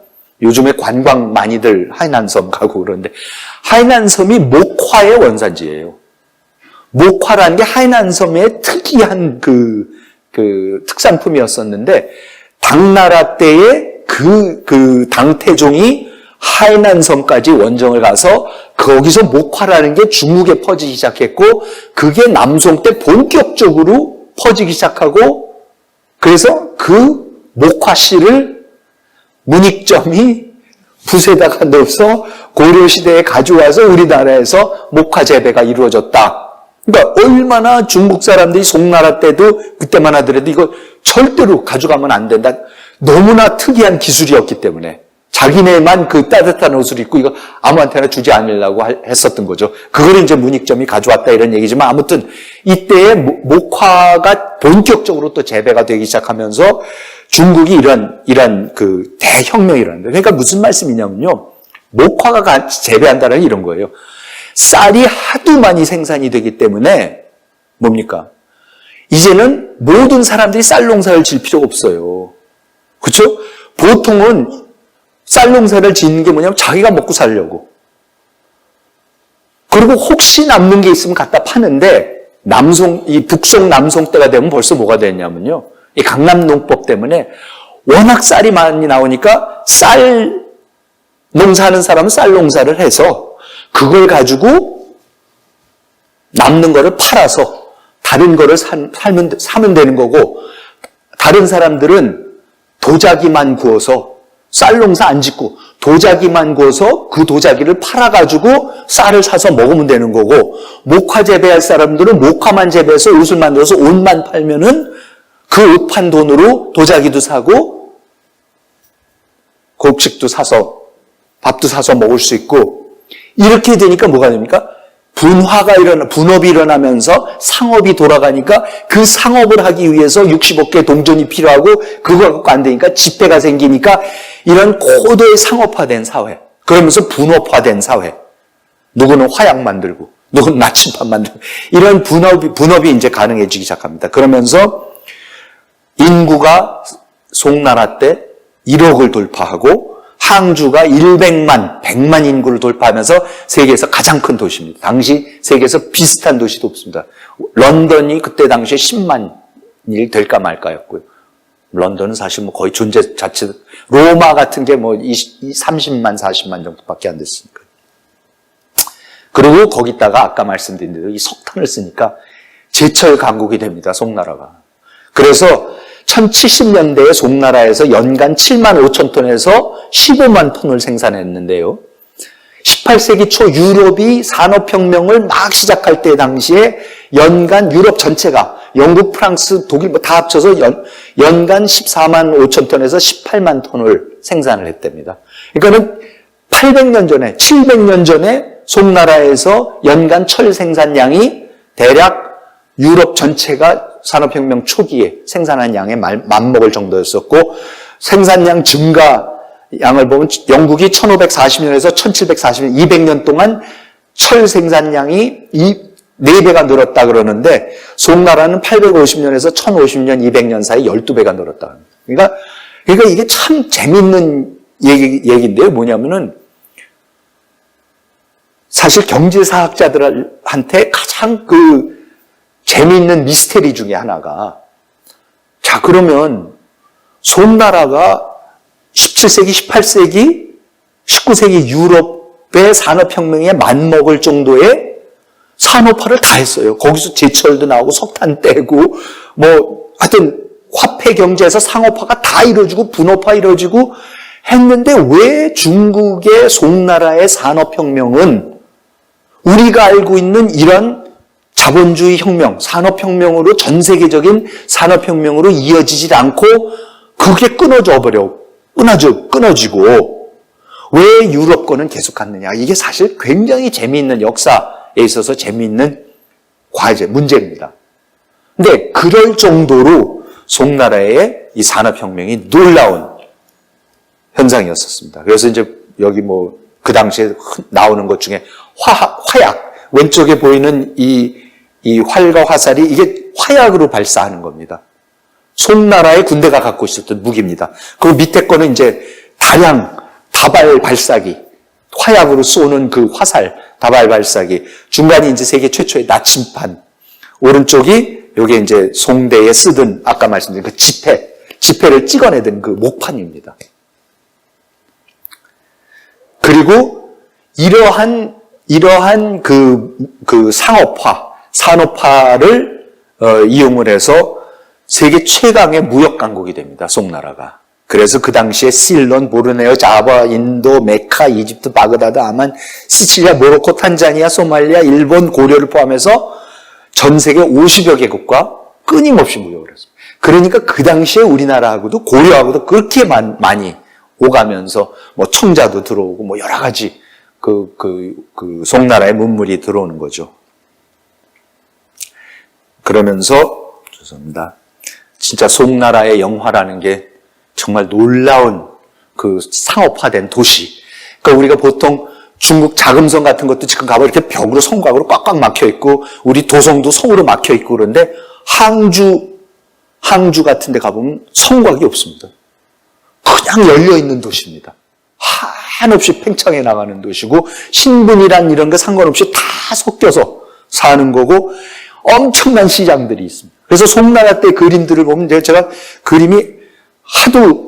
요즘에 관광 많이들 하이난섬 가고 그러는데 하이난섬이 목화의 원산지예요. 목화라는 게 하이난섬의 특이한 특산품이었었는데 당나라 때에 그 당태종이 하이난섬까지 원정을 가서 거기서 목화라는 게 중국에 퍼지기 시작했고 그게 남송 때 본격적으로 퍼지기 시작하고 그래서 그 목화씨를 문익점이 붓에다가 넣어서 고려시대에 가져와서 우리나라에서 목화 재배가 이루어졌다. 그러니까 얼마나 중국 사람들이 송나라 때도 그때만 하더라도 이거 절대로 가져가면 안 된다. 너무나 특이한 기술이었기 때문에 자기네만 그 따뜻한 옷을 입고 이거 아무한테나 주지 않으려고 했었던 거죠. 그걸 이제 문익점이 가져왔다 이런 얘기지만 아무튼 이때에 목화가 본격적으로 또 재배가 되기 시작하면서 중국이 이런 그 대혁명이라는 거예요. 그러니까 무슨 말씀이냐면요. 목화가 재배한다는 이런 거예요. 쌀이 하도 많이 생산이 되기 때문에 뭡니까? 이제는 모든 사람들이 쌀 농사를 질 필요가 없어요. 그렇죠? 보통은 쌀 농사를 짓는 게 뭐냐면 자기가 먹고 살려고. 그리고 혹시 남는 게 있으면 갖다 파는데 이 북송 남송 때가 되면 벌써 뭐가 됐냐면요. 이 강남농법 때문에 워낙 쌀이 많이 나오니까 쌀 농사하는 사람은 쌀 농사를 해서 그걸 가지고 남는 거를 팔아서 다른 거를 사면 되는 거고 다른 사람들은 도자기만 구워서 쌀 농사 안 짓고 도자기만 구워서 그 도자기를 팔아가지고 쌀을 사서 먹으면 되는 거고 목화 재배할 사람들은 목화만 재배해서 옷을 만들어서 옷만 팔면은 그 옷 판 돈으로 도자기도 사고 곡식도 사서 밥도 사서 먹을 수 있고 이렇게 되니까 뭐가 됩니까? 분업이 일어나면서 상업이 돌아가니까 그 상업을 하기 위해서 60억 개 동전이 필요하고 그거 갖고 안 되니까 지폐가 생기니까 이런 고도의 상업화된 사회 그러면서 분업화된 사회 누구는 화약 만들고 누구는 나침반 만들고 이런 분업이 이제 가능해지기 시작합니다. 그러면서 인구가 송나라 때 1억을 돌파하고 항주가 100만 인구를 돌파하면서 세계에서 가장 큰 도시입니다. 당시 세계에서 비슷한 도시도 없습니다. 런던이 그때 당시에 10만이 될까 말까였고요. 런던은 사실 뭐 거의 존재 자체, 로마 같은 게 뭐 30만, 40만 정도밖에 안 됐으니까. 그리고 거기다가 아까 말씀드린 대로 이 석탄을 쓰니까 제철 강국이 됩니다. 송나라가. 그래서 1070년대에 송나라에서 연간 7만 5천 톤에서 15만 톤을 생산했는데요. 18세기 초 유럽이 산업혁명을 막 시작할 때 당시에 연간 유럽 전체가 영국, 프랑스, 독일 다 합쳐서 연간 14만 5천 톤에서 18만 톤을 생산을 했답니다. 그러니까는 800년 전에, 700년 전에 송나라에서 연간 철 생산량이 대략 유럽 전체가 산업혁명 초기에 생산한 양에 맞먹을 정도였었고 생산량 증가 양을 보면 영국이 1540년에서 1740년 200년 동안 철 생산량이 4배가 늘었다 그러는데 송나라는 850년에서 1050년 200년 사이 12배가 늘었다. 그러니까 그러니까 이게 참 재밌는 얘기인데요. 뭐냐면은 사실 경제사학자들한테 가장 재미있는 미스테리 중에 하나가, 자, 그러면 송나라가 17세기, 18세기, 19세기 유럽의 산업혁명에 맞먹을 정도의 산업화를 다 했어요. 거기서 제철도 나오고 석탄 떼고 하여튼 화폐 경제에서 상업화가 다 이루어지고 분업화 이루어지고 했는데, 왜 중국의 송나라의 산업혁명은 우리가 알고 있는 이런 자본주의 혁명, 산업혁명으로 전 세계적인 산업혁명으로 이어지질 않고 그게 끊어지고 왜 유럽 거는 계속 갔느냐. 이게 사실 굉장히 재미있는, 역사에 있어서 재미있는 문제입니다. 근데 그럴 정도로 송나라의 이 산업혁명이 놀라운 현상이었었습니다. 그래서 이제 여기 그 당시에 나오는 것 중에 화약, 왼쪽에 보이는 이 활과 화살이 이게 화약으로 발사하는 겁니다. 송나라의 군대가 갖고 있었던 무기입니다. 그리고 밑에 거는 이제 다량 다발 발사기, 화약으로 쏘는 그 화살, 다발 발사기, 중간이 이제 세계 최초의 나침판, 오른쪽이 요게 이제 송대에 쓰던 아까 말씀드린 그 지폐를 찍어내던 그 목판입니다. 그리고 이러한 그 산업화를 이용을 해서 세계 최강의 무역 강국이 됩니다. 송나라가. 그래서 그 당시에 실론, 보르네오, 자바, 인도, 메카, 이집트, 바그다드, 아만, 시칠리아, 모로코, 탄자니아, 소말리아, 일본, 고려를 포함해서 전 세계 50여 개국과 끊임없이 무역을 했습니다. 그러니까 그 당시에 우리나라하고도 고려하고도 그렇게 많이 오가면서 청자도 들어오고 여러 가지 그 송나라의 문물이 들어오는 거죠. 그러면서 죄송합니다. 진짜 송나라의 영화라는 게 정말 놀라운 그 상업화된 도시. 그러니까 우리가 보통 중국 자금성 같은 것도 지금 가보면 이렇게 벽으로 성곽으로 꽉꽉 막혀 있고, 우리 도성도 성으로 막혀 있고, 그런데 항주 같은 데 가보면 성곽이 없습니다. 그냥 열려있는 도시입니다. 한없이 팽창해 나가는 도시고, 신분이란 이런 거 상관없이 다 섞여서 사는 거고, 엄청난 시장들이 있습니다. 그래서 송나라 때 그림들을 보면 제가 그림이 하도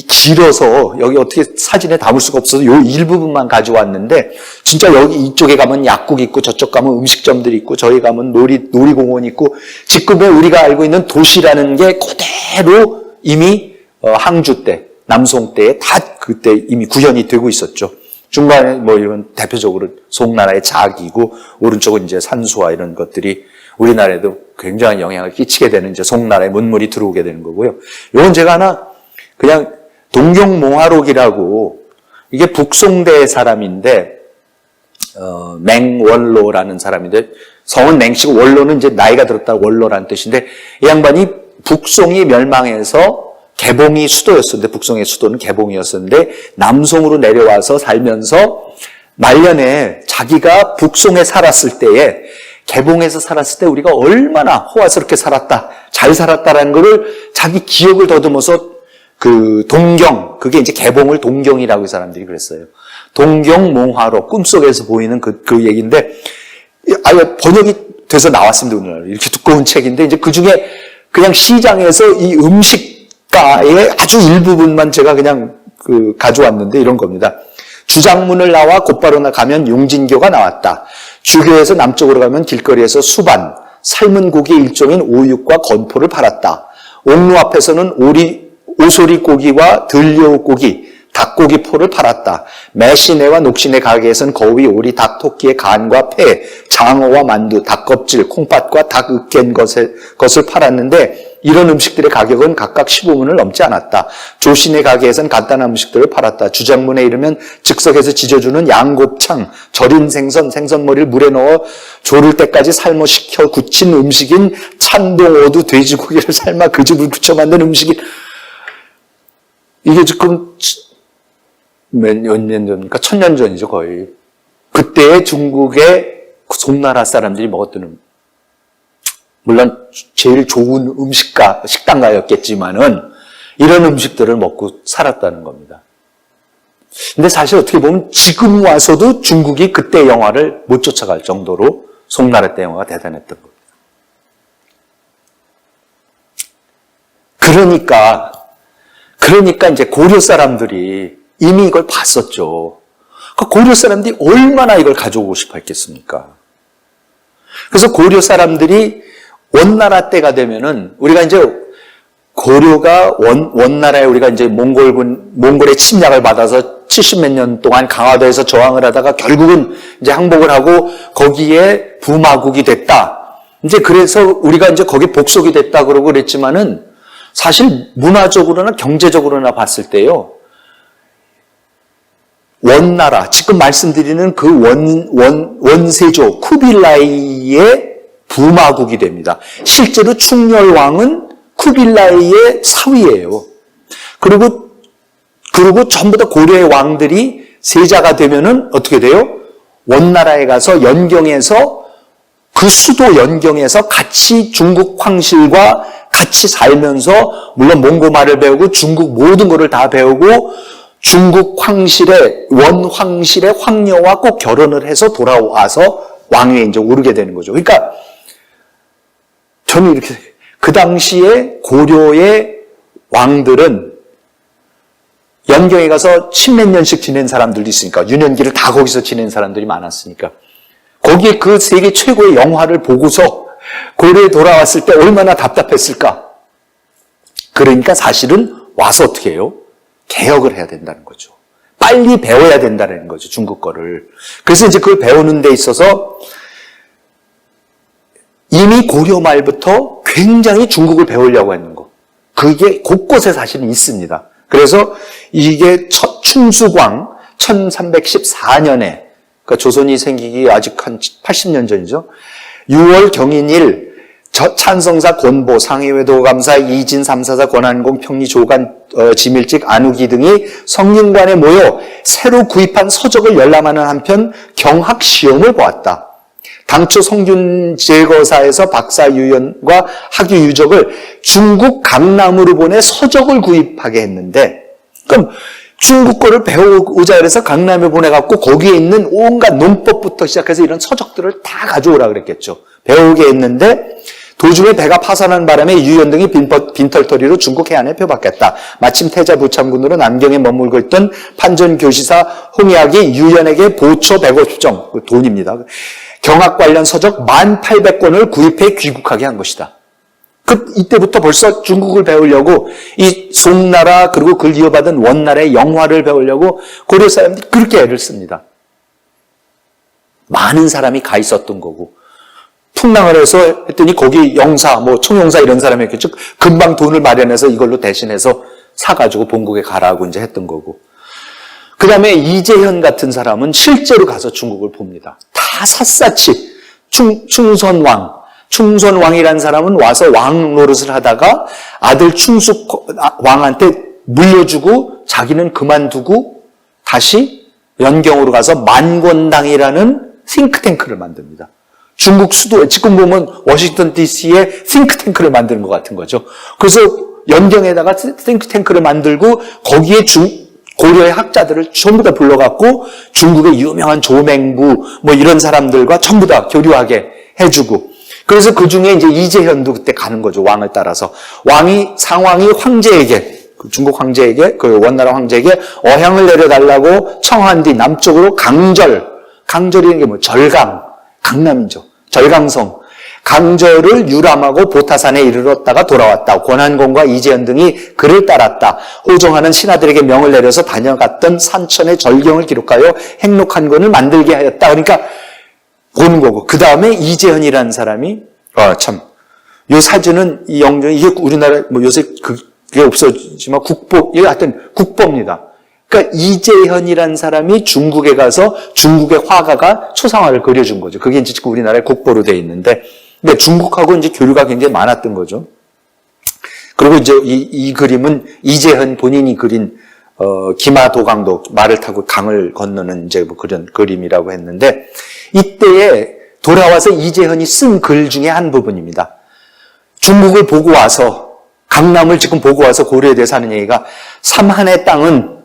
길어서 여기 어떻게 사진에 담을 수가 없어서 요 일부분만 가져왔는데, 진짜 여기 이쪽에 가면 약국이 있고, 저쪽 가면 음식점들이 있고, 저기 가면 놀이공원이 있고, 지금의 우리가 알고 있는 도시라는 게 그대로 이미 항주 때, 남송 때에 다 그때 이미 구현이 되고 있었죠. 중간에 이런 대표적으로 송나라의 자기고, 오른쪽은 이제 산수와 이런 것들이 우리나라에도 굉장한 영향을 끼치게 되는 이제 송나라의 문물이 들어오게 되는 거고요. 요건 제가 하나 그냥 동경몽화록이라고, 이게 북송대 사람인데 맹원로라는 사람인데, 성은 맹씨고 원로는 이제 나이가 들었다 원로라는 뜻인데, 이 양반이 북송이 멸망해서 개봉이 수도였었는데, 북송의 수도는 개봉이었었는데 남송으로 내려와서 살면서 말년에 자기가 북송에 살았을 때에, 개봉에서 살았을 때 우리가 얼마나 호화스럽게 살았다, 잘 살았다라는 거를 자기 기억을 더듬어서 그게 이제 개봉을 동경이라고 사람들이 그랬어요. 동경몽화록, 꿈속에서 보이는 그 얘기인데, 아예 번역이 돼서 나왔습니다, 오늘. 이렇게 두꺼운 책인데, 이제 그 중에 그냥 시장에서 이 음식가의 아주 일부분만 제가 그냥 가져왔는데 이런 겁니다. 주장문을 나와 곧바로 가면 용진교가 나왔다. 주교에서 남쪽으로 가면 길거리에서 수반, 삶은 고기 일종인 오육과 건포를 팔았다. 옥루 앞에서는 오소리 고기와 들려고기, 닭고기 포를 팔았다. 매시내와 녹시내 가게에서는 거위, 오리, 닭, 토끼의 간과 폐, 장어와 만두, 닭껍질, 콩팥과 닭 으깬 것을 팔았는데, 이런 음식들의 가격은 각각 15문을 넘지 않았다. 조신의 가게에서는 간단한 음식들을 팔았다. 주장문에 이르면 즉석에서 지져주는 양곱창, 절인 생선머리를 물에 넣어 조를 때까지 삶아 식혀 굳힌 음식인 찬동오두, 돼지고기를 삶아 그 즙을 굳혀 만든 음식인, 이게 지금 몇 년 전입니까? 1000년 전이죠, 거의. 그때의 중국의 송나라 사람들이 먹었던 물론 제일 좋은 식당가였겠지만은, 이런 음식들을 먹고 살았다는 겁니다. 근데 사실 어떻게 보면 지금 와서도 중국이 그때 영화를 못 쫓아갈 정도로 송나라 때 영화가 대단했던 겁니다. 그러니까 이제 고려 사람들이 이미 이걸 봤었죠. 고려 사람들이 얼마나 이걸 가져오고 싶어 했겠습니까? 그래서 고려 사람들이 원나라 때가 되면은 우리가 이제 고려가 원나라에 우리가 이제 몽골의 침략을 받아서 70몇 년 동안 강화도에서 저항을 하다가 결국은 이제 항복을 하고 거기에 부마국이 됐다. 이제 그래서 우리가 이제 거기 복속이 됐다 그러고 그랬지만은 사실 문화적으로나 경제적으로나 봤을 때요. 원나라, 지금 말씀드리는 그 원세조 쿠빌라이의 부마국이 됩니다. 실제로 충렬왕은 쿠빌라이의 사위예요. 그리고 전부 다 고려의 왕들이 세자가 되면은 어떻게 돼요? 원나라에 가서 연경에서 그 수도 연경에서 같이 중국 황실과 같이 살면서 물론 몽고말을 배우고 중국 모든 것을 다 배우고 중국 황실의 원황실의 황녀와 꼭 결혼을 해서 돌아와서 왕위에 이제 오르게 되는 거죠. 그러니까 저는 이렇게 그 당시에 고려의 왕들은 연경에 가서 10몇 년씩 지낸 사람들도 있으니까 유년기를 다 거기서 지낸 사람들이 많았으니까 거기에 그 세계 최고의 영화를 보고서 고려에 돌아왔을 때 얼마나 답답했을까? 그러니까 사실은 와서 어떻게 해요? 개혁을 해야 된다는 거죠. 빨리 배워야 된다는 거죠, 중국 거를. 그래서 이제 그걸 배우는 데 있어서 이미 고려 말부터 굉장히 중국을 배우려고 하는 거. 그게 곳곳에 사실은 있습니다. 그래서 이게 충수광 1314년에 그러니까 조선이 생기기 아직 한 80년 전이죠. 6월 경인일 찬성사 권보, 상해회도 감사, 이진 삼사사 권한공, 평리 조간, 지밀직, 안우기 등이 성균관에 모여 새로 구입한 서적을 열람하는 한편 경학 시험을 보았다. 당초 성균 제거사에서 박사 유연과 학위 유적을 중국 강남으로 보내 서적을 구입하게 했는데, 그럼 중국 거를 배우고자 해서 강남에 보내갖고 거기에 있는 온갖 논법부터 시작해서 이런 서적들을 다 가져오라 그랬겠죠. 배우게 했는데 도중에 배가 파산한 바람에 유연 등이 빈털터리로 중국 해안에 표박했다. 마침 태자 부창군으로 남경에 머물고 있던 판전교시사 홍약이 유연에게 보초 150정, 돈입니다. 경학 관련 서적 1800권을 구입해 귀국하게 한 것이다. 이때부터 벌써 중국을 배우려고 이 송나라 그리고 그걸 이어받은 원나라의 영화를 배우려고 고려 사람들이 그렇게 애를 씁니다. 많은 사람이 가 있었던 거고 풍랑을 해서 했더니 거기 영사, 총영사 이런 사람이 있겠죠. 금방 돈을 마련해서 이걸로 대신해서 사가지고 본국에 가라고 이제 했던 거고. 그 다음에 이재현 같은 사람은 실제로 가서 중국을 봅니다. 다 샅샅이 충선왕이라는 사람은 와서 왕 노릇을 하다가 아들 충숙왕한테 물려주고 자기는 그만두고 다시 연경으로 가서 만권당이라는 싱크탱크를 만듭니다. 중국 수도에 지금 보면 워싱턴 DC에 싱크탱크를 만드는 것 같은 거죠. 그래서 연경에다가 싱크탱크를 만들고 거기에 고려의 학자들을 전부 다 불러갖고 중국의 유명한 조맹부 이런 사람들과 전부 다 교류하게 해주고 그래서 그 중에 이제 이재현도 그때 가는 거죠. 왕을 따라서. 상왕이 황제에게, 중국 황제에게, 그 원나라 황제에게 어향을 내려달라고 청한 뒤 남쪽으로 강절이라는 게 절강, 강남이죠. 절강성. 강절을 유람하고 보타산에 이르렀다가 돌아왔다. 권한공과 이재현 등이 그를 따랐다. 호종하는 신하들에게 명을 내려서 다녀갔던 산천의 절경을 기록하여 행록한 권을 만들게 하였다. 그러니까 보는 거고. 그 다음에 이재현이라는 사람이, 이 사진은 이 영정이, 이게 우리나라, 요새 그게 없어지만 이게 하여튼 국보입니다. 그러니까 이재현이라는 사람이 중국에 가서 중국의 화가가 초상화를 그려준 거죠. 그게 이제 우리나라의 국보로 되어 있는데, 근데 중국하고 이제 교류가 굉장히 많았던 거죠. 그리고 이제 이 그림은 이재현 본인이 그린, 기마도강도 말을 타고 강을 건너는 이제 그런 그림이라고 했는데, 이때에 돌아와서 이재현이 쓴 글 중에 한 부분입니다. 중국을 보고 와서 강남을 지금 보고 와서 고려에 대해서 하는 얘기가 삼한의 땅은,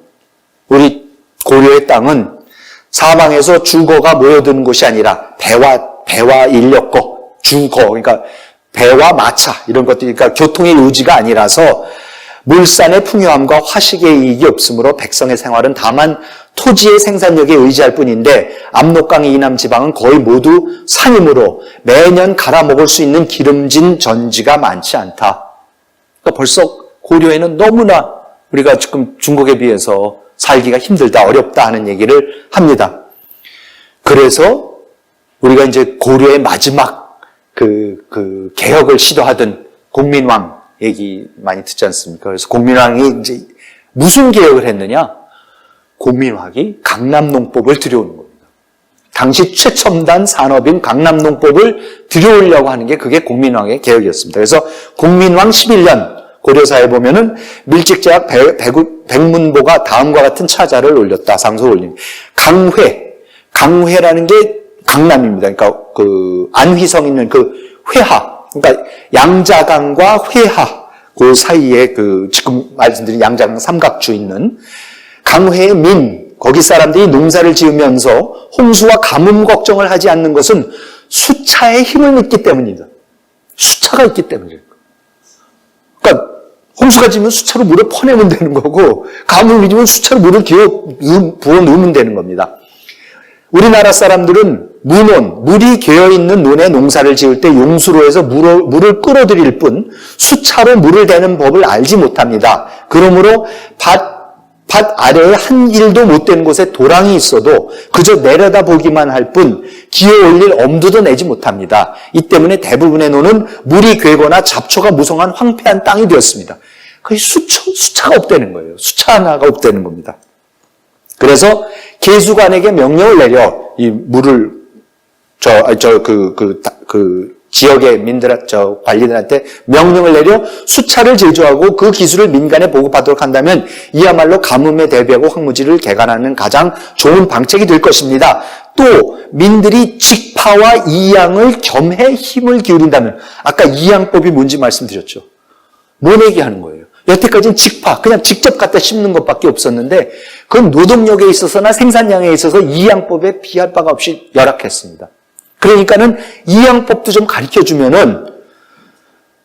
우리 고려의 땅은 사방에서 주거가 모여드는 곳이 아니라 배와 인력거, 주거, 그러니까 배와 마차 이런 것들이, 그러니까 교통의 요지가 아니라서 물산의 풍요함과 화식의 이익이 없으므로 백성의 생활은 다만 토지의 생산력에 의지할 뿐인데 압록강 이남 지방은 거의 모두 산이므로 매년 갈아먹을 수 있는 기름진 전지가 많지 않다. 그러니까 벌써 고려에는 너무나 우리가 지금 중국에 비해서 살기가 힘들다, 어렵다 하는 얘기를 합니다. 그래서 우리가 이제 고려의 마지막 그 개혁을 시도하던 공민왕 얘기 많이 듣지 않습니까? 그래서 공민왕이 이제 무슨 개혁을 했느냐? 공민왕이 강남농법을 들여오는 겁니다. 당시 최첨단 산업인 강남농법을 들여오려고 하는 게 그게 공민왕의 개혁이었습니다. 그래서 공민왕 11년 고려사에 보면은 밀직제약 백문보가 다음과 같은 차자를 올렸다. 상소를 올립니다. 강회라는 게 강남입니다. 그러니까 그 안휘성 있는 그 회하, 그러니까 양자강과 회하 그 사이에 그 지금 말씀드린 양자강 삼각주 있는 강회의 민, 거기 사람들이 농사를 지으면서 홍수와 가뭄 걱정을 하지 않는 것은 수차의 힘을 믿기 때문입니다. 수차가 있기 때문이에요. 그러니까 홍수가 지면 수차로 물을 퍼내면 되는 거고 가뭄이 지면 수차로 물을 부어 넣으면 되는 겁니다. 우리나라 사람들은 물이 괴어있는 논에 농사를 지을 때 용수로 해서 물을 끌어들일 뿐 수차로 물을 대는 법을 알지 못합니다. 그러므로 밭 아래에 한 일도 못 되는 곳에 도랑이 있어도 그저 내려다 보기만 할 뿐 기어 올릴 엄두도 내지 못합니다. 이 때문에 대부분의 논은 물이 괴거나 잡초가 무성한 황폐한 땅이 되었습니다. 거의 수차가 없다는 거예요. 수차 하나가 없다는 겁니다. 그래서 계수관에게 명령을 내려 이 물을 지역의 관리들한테 명령을 내려 수차를 제조하고 그 기술을 민간에 보급하도록 한다면 이야말로 가뭄에 대비하고 황무지를 개간하는 가장 좋은 방책이 될 것입니다. 또 민들이 직파와 이양을 겸해 힘을 기울인다면, 아까 이양법이 뭔지 말씀드렸죠. 뭘 얘기하는 거예요? 여태까지는 직파, 그냥 직접 갖다 심는 것밖에 없었는데 그건 노동력에 있어서나 생산량에 있어서 이양법에 비할 바가 없이 열악했습니다. 그러니까는 이양법도 좀 가르쳐주면은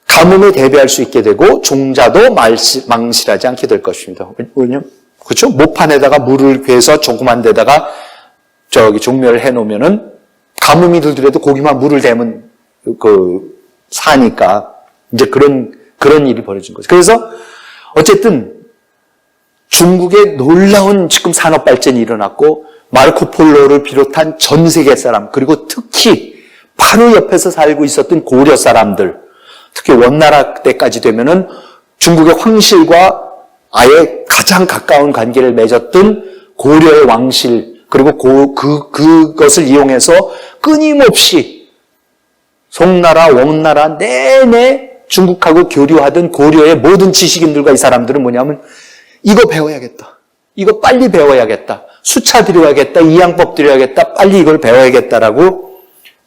가뭄에 대비할 수 있게 되고 종자도 망실하지 않게 될 것입니다. 왜냐면 그렇죠? 모판에다가 물을 괴해서 조그만 데다가 종멸을 해놓으면은 가뭄이 들더라도 거기만 물을 대면 사니까 이제 그런 일이 벌어진 거죠. 그래서 어쨌든 중국에 놀라운 지금 산업 발전이 일어났고 마르코 폴로를 비롯한 전 세계 사람, 그리고 특히 바로 옆에서 살고 있었던 고려 사람들, 특히 원나라 때까지 되면은 중국의 황실과 아예 가장 가까운 관계를 맺었던 고려의 왕실, 그리고 그것을 이용해서 끊임없이 송나라, 원나라 내내 중국하고 교류하던 고려의 모든 지식인들과 이 사람들은 뭐냐면 이거 배워야겠다. 이거 빨리 배워야겠다. 수차 들여야겠다. 이양법 들여야겠다. 빨리 이걸 배워야겠다라고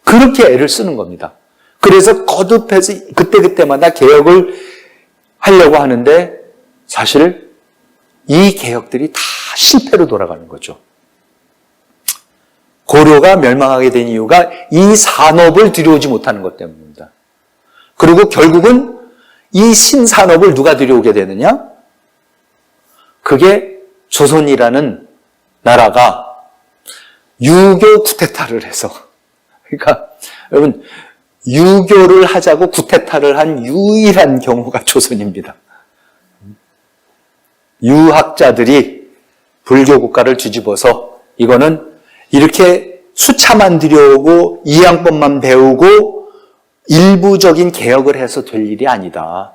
그렇게 애를 쓰는 겁니다. 그래서 거듭해서 그때마다 개혁을 하려고 하는데 사실 이 개혁들이 다 실패로 돌아가는 거죠. 고려가 멸망하게 된 이유가 이 산업을 들여오지 못하는 것 때문입니다. 그리고 결국은 이 신산업을 누가 들여오게 되느냐? 그게 조선이라는 나라가 유교 쿠데타를 해서, 그러니까 여러분 유교를 하자고 쿠데타를 한 유일한 경우가 조선입니다. 유학자들이 불교 국가를 뒤집어서 이거는 이렇게 수차만 들여오고 이양법만 배우고 일부적인 개혁을 해서 될 일이 아니다.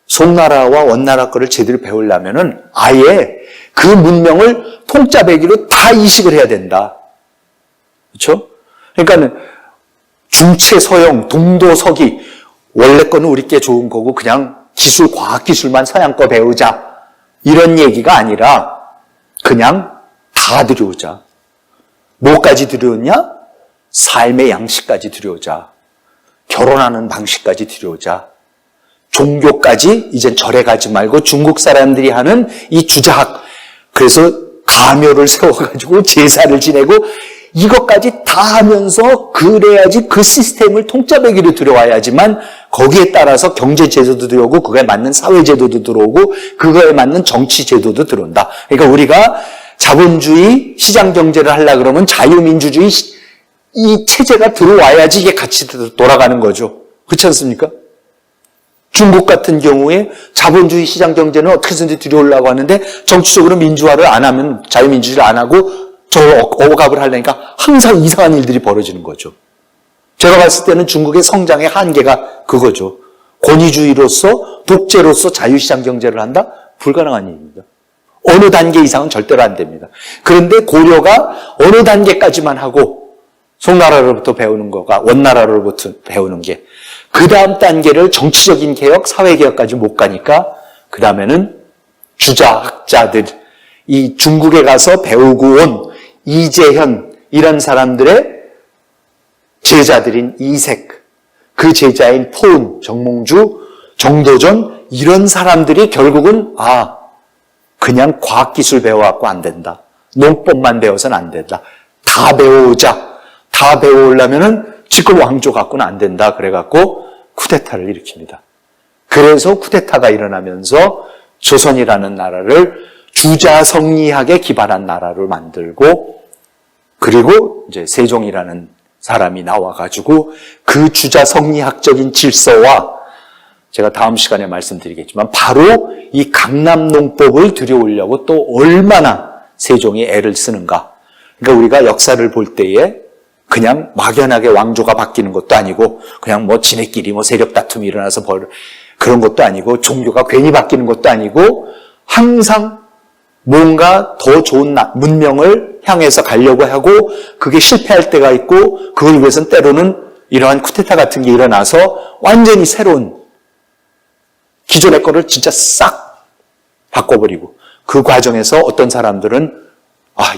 송나라와 원나라 거를 제대로 배우려면은 아예 그 문명을 통짜배기로 다 이식을 해야 된다. 그렇죠? 그러니까는 중체 서영, 동도 서기, 원래 거는 우리께 좋은 거고 그냥 기술, 과학 기술만 서양 거 배우자. 이런 얘기가 아니라 그냥 다 들여오자. 뭐까지 들여오냐? 삶의 양식까지 들여오자. 결혼하는 방식까지 들여오자. 종교까지 이젠 절에 가지 말고 중국 사람들이 하는 이 주자학, 그래서 가묘를 세워가지고 제사를 지내고 이것까지 다 하면서 그래야지 그 시스템을 통짜배기로 들어와야지만 거기에 따라서 경제 제도도 들어오고 그거에 맞는 사회 제도도 들어오고 그거에 맞는 정치 제도도 들어온다. 그러니까 우리가 자본주의 시장 경제를 하려고 그러면 자유민주주의 이 체제가 들어와야지 이게 같이 돌아가는 거죠. 그렇지 않습니까? 중국 같은 경우에 자본주의 시장 경제는 어떻게 해서든지 들여오려고 하는데 정치적으로 민주화를 안 하면 자유민주주의를 안 하고 저 억압을 하려니까 항상 이상한 일들이 벌어지는 거죠. 제가 봤을 때는 중국의 성장의 한계가 그거죠. 권위주의로서 독재로서 자유시장 경제를 한다? 불가능한 일입니다. 어느 단계 이상은 절대로 안 됩니다. 그런데 고려가 어느 단계까지만 하고 송나라로부터 배우는 거가 원나라로부터 배우는 게 그 다음 단계를 정치적인 개혁, 사회개혁까지 못 가니까 그 다음에는 주자학자들, 이 중국에 가서 배우고 온 이재현 이런 사람들의 제자들인 이색, 그 제자인 포은, 정몽주, 정도전 이런 사람들이 결국은 그냥 과학기술 배워갖고 안 된다. 농법만 배워서는 안 된다. 다 배워오자. 다 배워오려면은 지금 왕조 갖고는 안 된다. 그래갖고 쿠데타를 일으킵니다. 그래서 쿠데타가 일어나면서 조선이라는 나라를 주자성리학에 기반한 나라를 만들고 그리고 이제 세종이라는 사람이 나와가지고 그 주자성리학적인 질서와 제가 다음 시간에 말씀드리겠지만 바로 이 강남농법을 들여오려고 또 얼마나 세종이 애를 쓰는가. 그러니까 우리가 역사를 볼 때에 그냥 막연하게 왕조가 바뀌는 것도 아니고 그냥 뭐 지네끼리 뭐 세력 다툼이 일어나서 그런 것도 아니고 종교가 괜히 바뀌는 것도 아니고 항상 뭔가 더 좋은 문명을 향해서 가려고 하고 그게 실패할 때가 있고 그걸 위해서는 때로는 이러한 쿠데타 같은 게 일어나서 완전히 새로운 기존의 거를 진짜 싹 바꿔버리고 그 과정에서 어떤 사람들은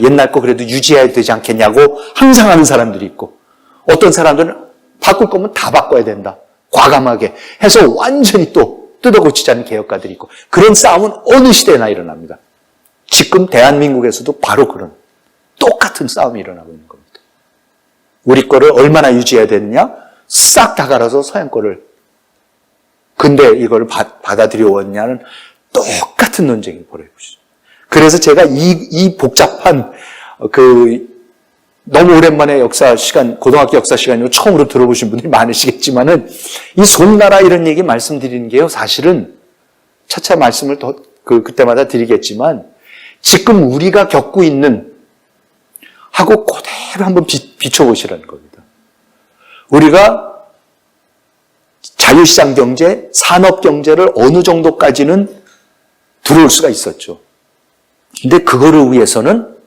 옛날 거 그래도 유지해야 되지 않겠냐고 항상 하는 사람들이 있고 어떤 사람들은 바꿀 거면 다 바꿔야 된다. 과감하게 해서 완전히 또 뜯어고치자는 개혁가들이 있고 그런 싸움은 어느 시대나 일어납니다. 지금 대한민국에서도 바로 그런 똑같은 싸움이 일어나고 있는 겁니다. 우리 거를 얼마나 유지해야 되느냐? 싹 다 갈아서 서양 거를 근데 이걸 받아들여 왔냐는 똑같은 논쟁이 벌어지고 있습니다. 그래서 제가 이 복잡한 너무 오랜만에 역사 시간, 고등학교 역사 시간으로 처음으로 들어보신 분들이 많으시겠지만은 이 송나라 이런 얘기 말씀드리는 게요, 사실은 차차 말씀을 그때마다 드리겠지만 지금 우리가 겪고 있는 하고 그대로 한번 비춰보시라는 겁니다. 우리가 자유시장 경제, 산업 경제를 어느 정도까지는 들어올 수가 있었죠. 근데 그거를 위해서는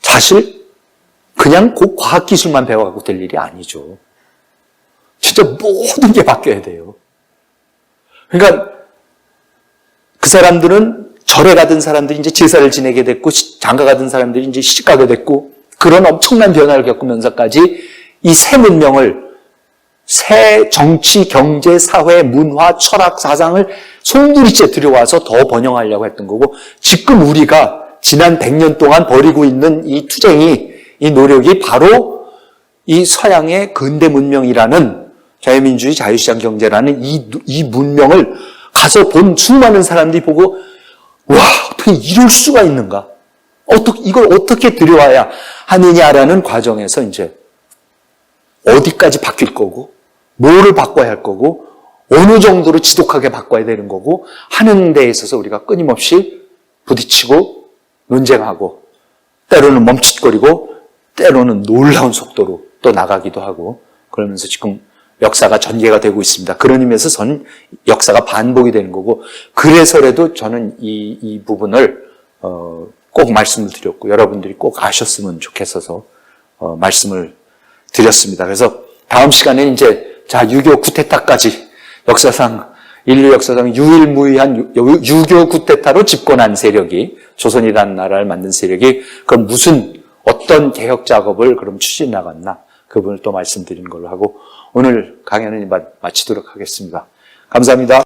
사실 그냥 그 과학기술만 배워가고 될 일이 아니죠. 진짜 모든 게 바뀌어야 돼요. 그러니까 그 사람들은 절에 가던 사람들이 이제 제사를 지내게 됐고 장가 가던 사람들이 이제 시집가게 됐고 그런 엄청난 변화를 겪으면서까지 이 새 문명을 새 정치, 경제, 사회, 문화, 철학, 사상을 송두리째 들여와서 더 번영하려고 했던 거고 지금 우리가 지난 100년 동안 벌이고 있는 이 투쟁이 이 노력이 바로 이 서양의 근대 문명이라는 자유민주주의, 자유시장 경제라는 이 문명을 가서 본 수많은 사람들이 보고 와, 어떻게 이럴 수가 있는가? 이걸 어떻게 들여와야 하느냐라는 과정에서 이제 어디까지 바뀔 거고 뭐를 바꿔야 할 거고 어느 정도로 지독하게 바꿔야 되는 거고 하는 데에 있어서 우리가 끊임없이 부딪히고 논쟁하고 때로는 멈칫거리고 때로는 놀라운 속도로 또 나가기도 하고 그러면서 지금 역사가 전개가 되고 있습니다. 그런 의미에서 저는 역사가 반복이 되는 거고 그래서라도 저는 이 부분을 꼭 말씀을 드렸고 여러분들이 꼭 아셨으면 좋겠어서 말씀을 드렸습니다. 그래서 다음 시간에는 이제 6.25 쿠데타까지 인류 역사상 유일무이한 6.25 쿠데타로 집권한 세력이 조선이라는 나라를 만든 세력이 그럼 어떤 개혁 작업을 그럼 추진해 나갔나 그 부분을 또 말씀드리는 걸로 하고 오늘 강연은 마치도록 하겠습니다. 감사합니다.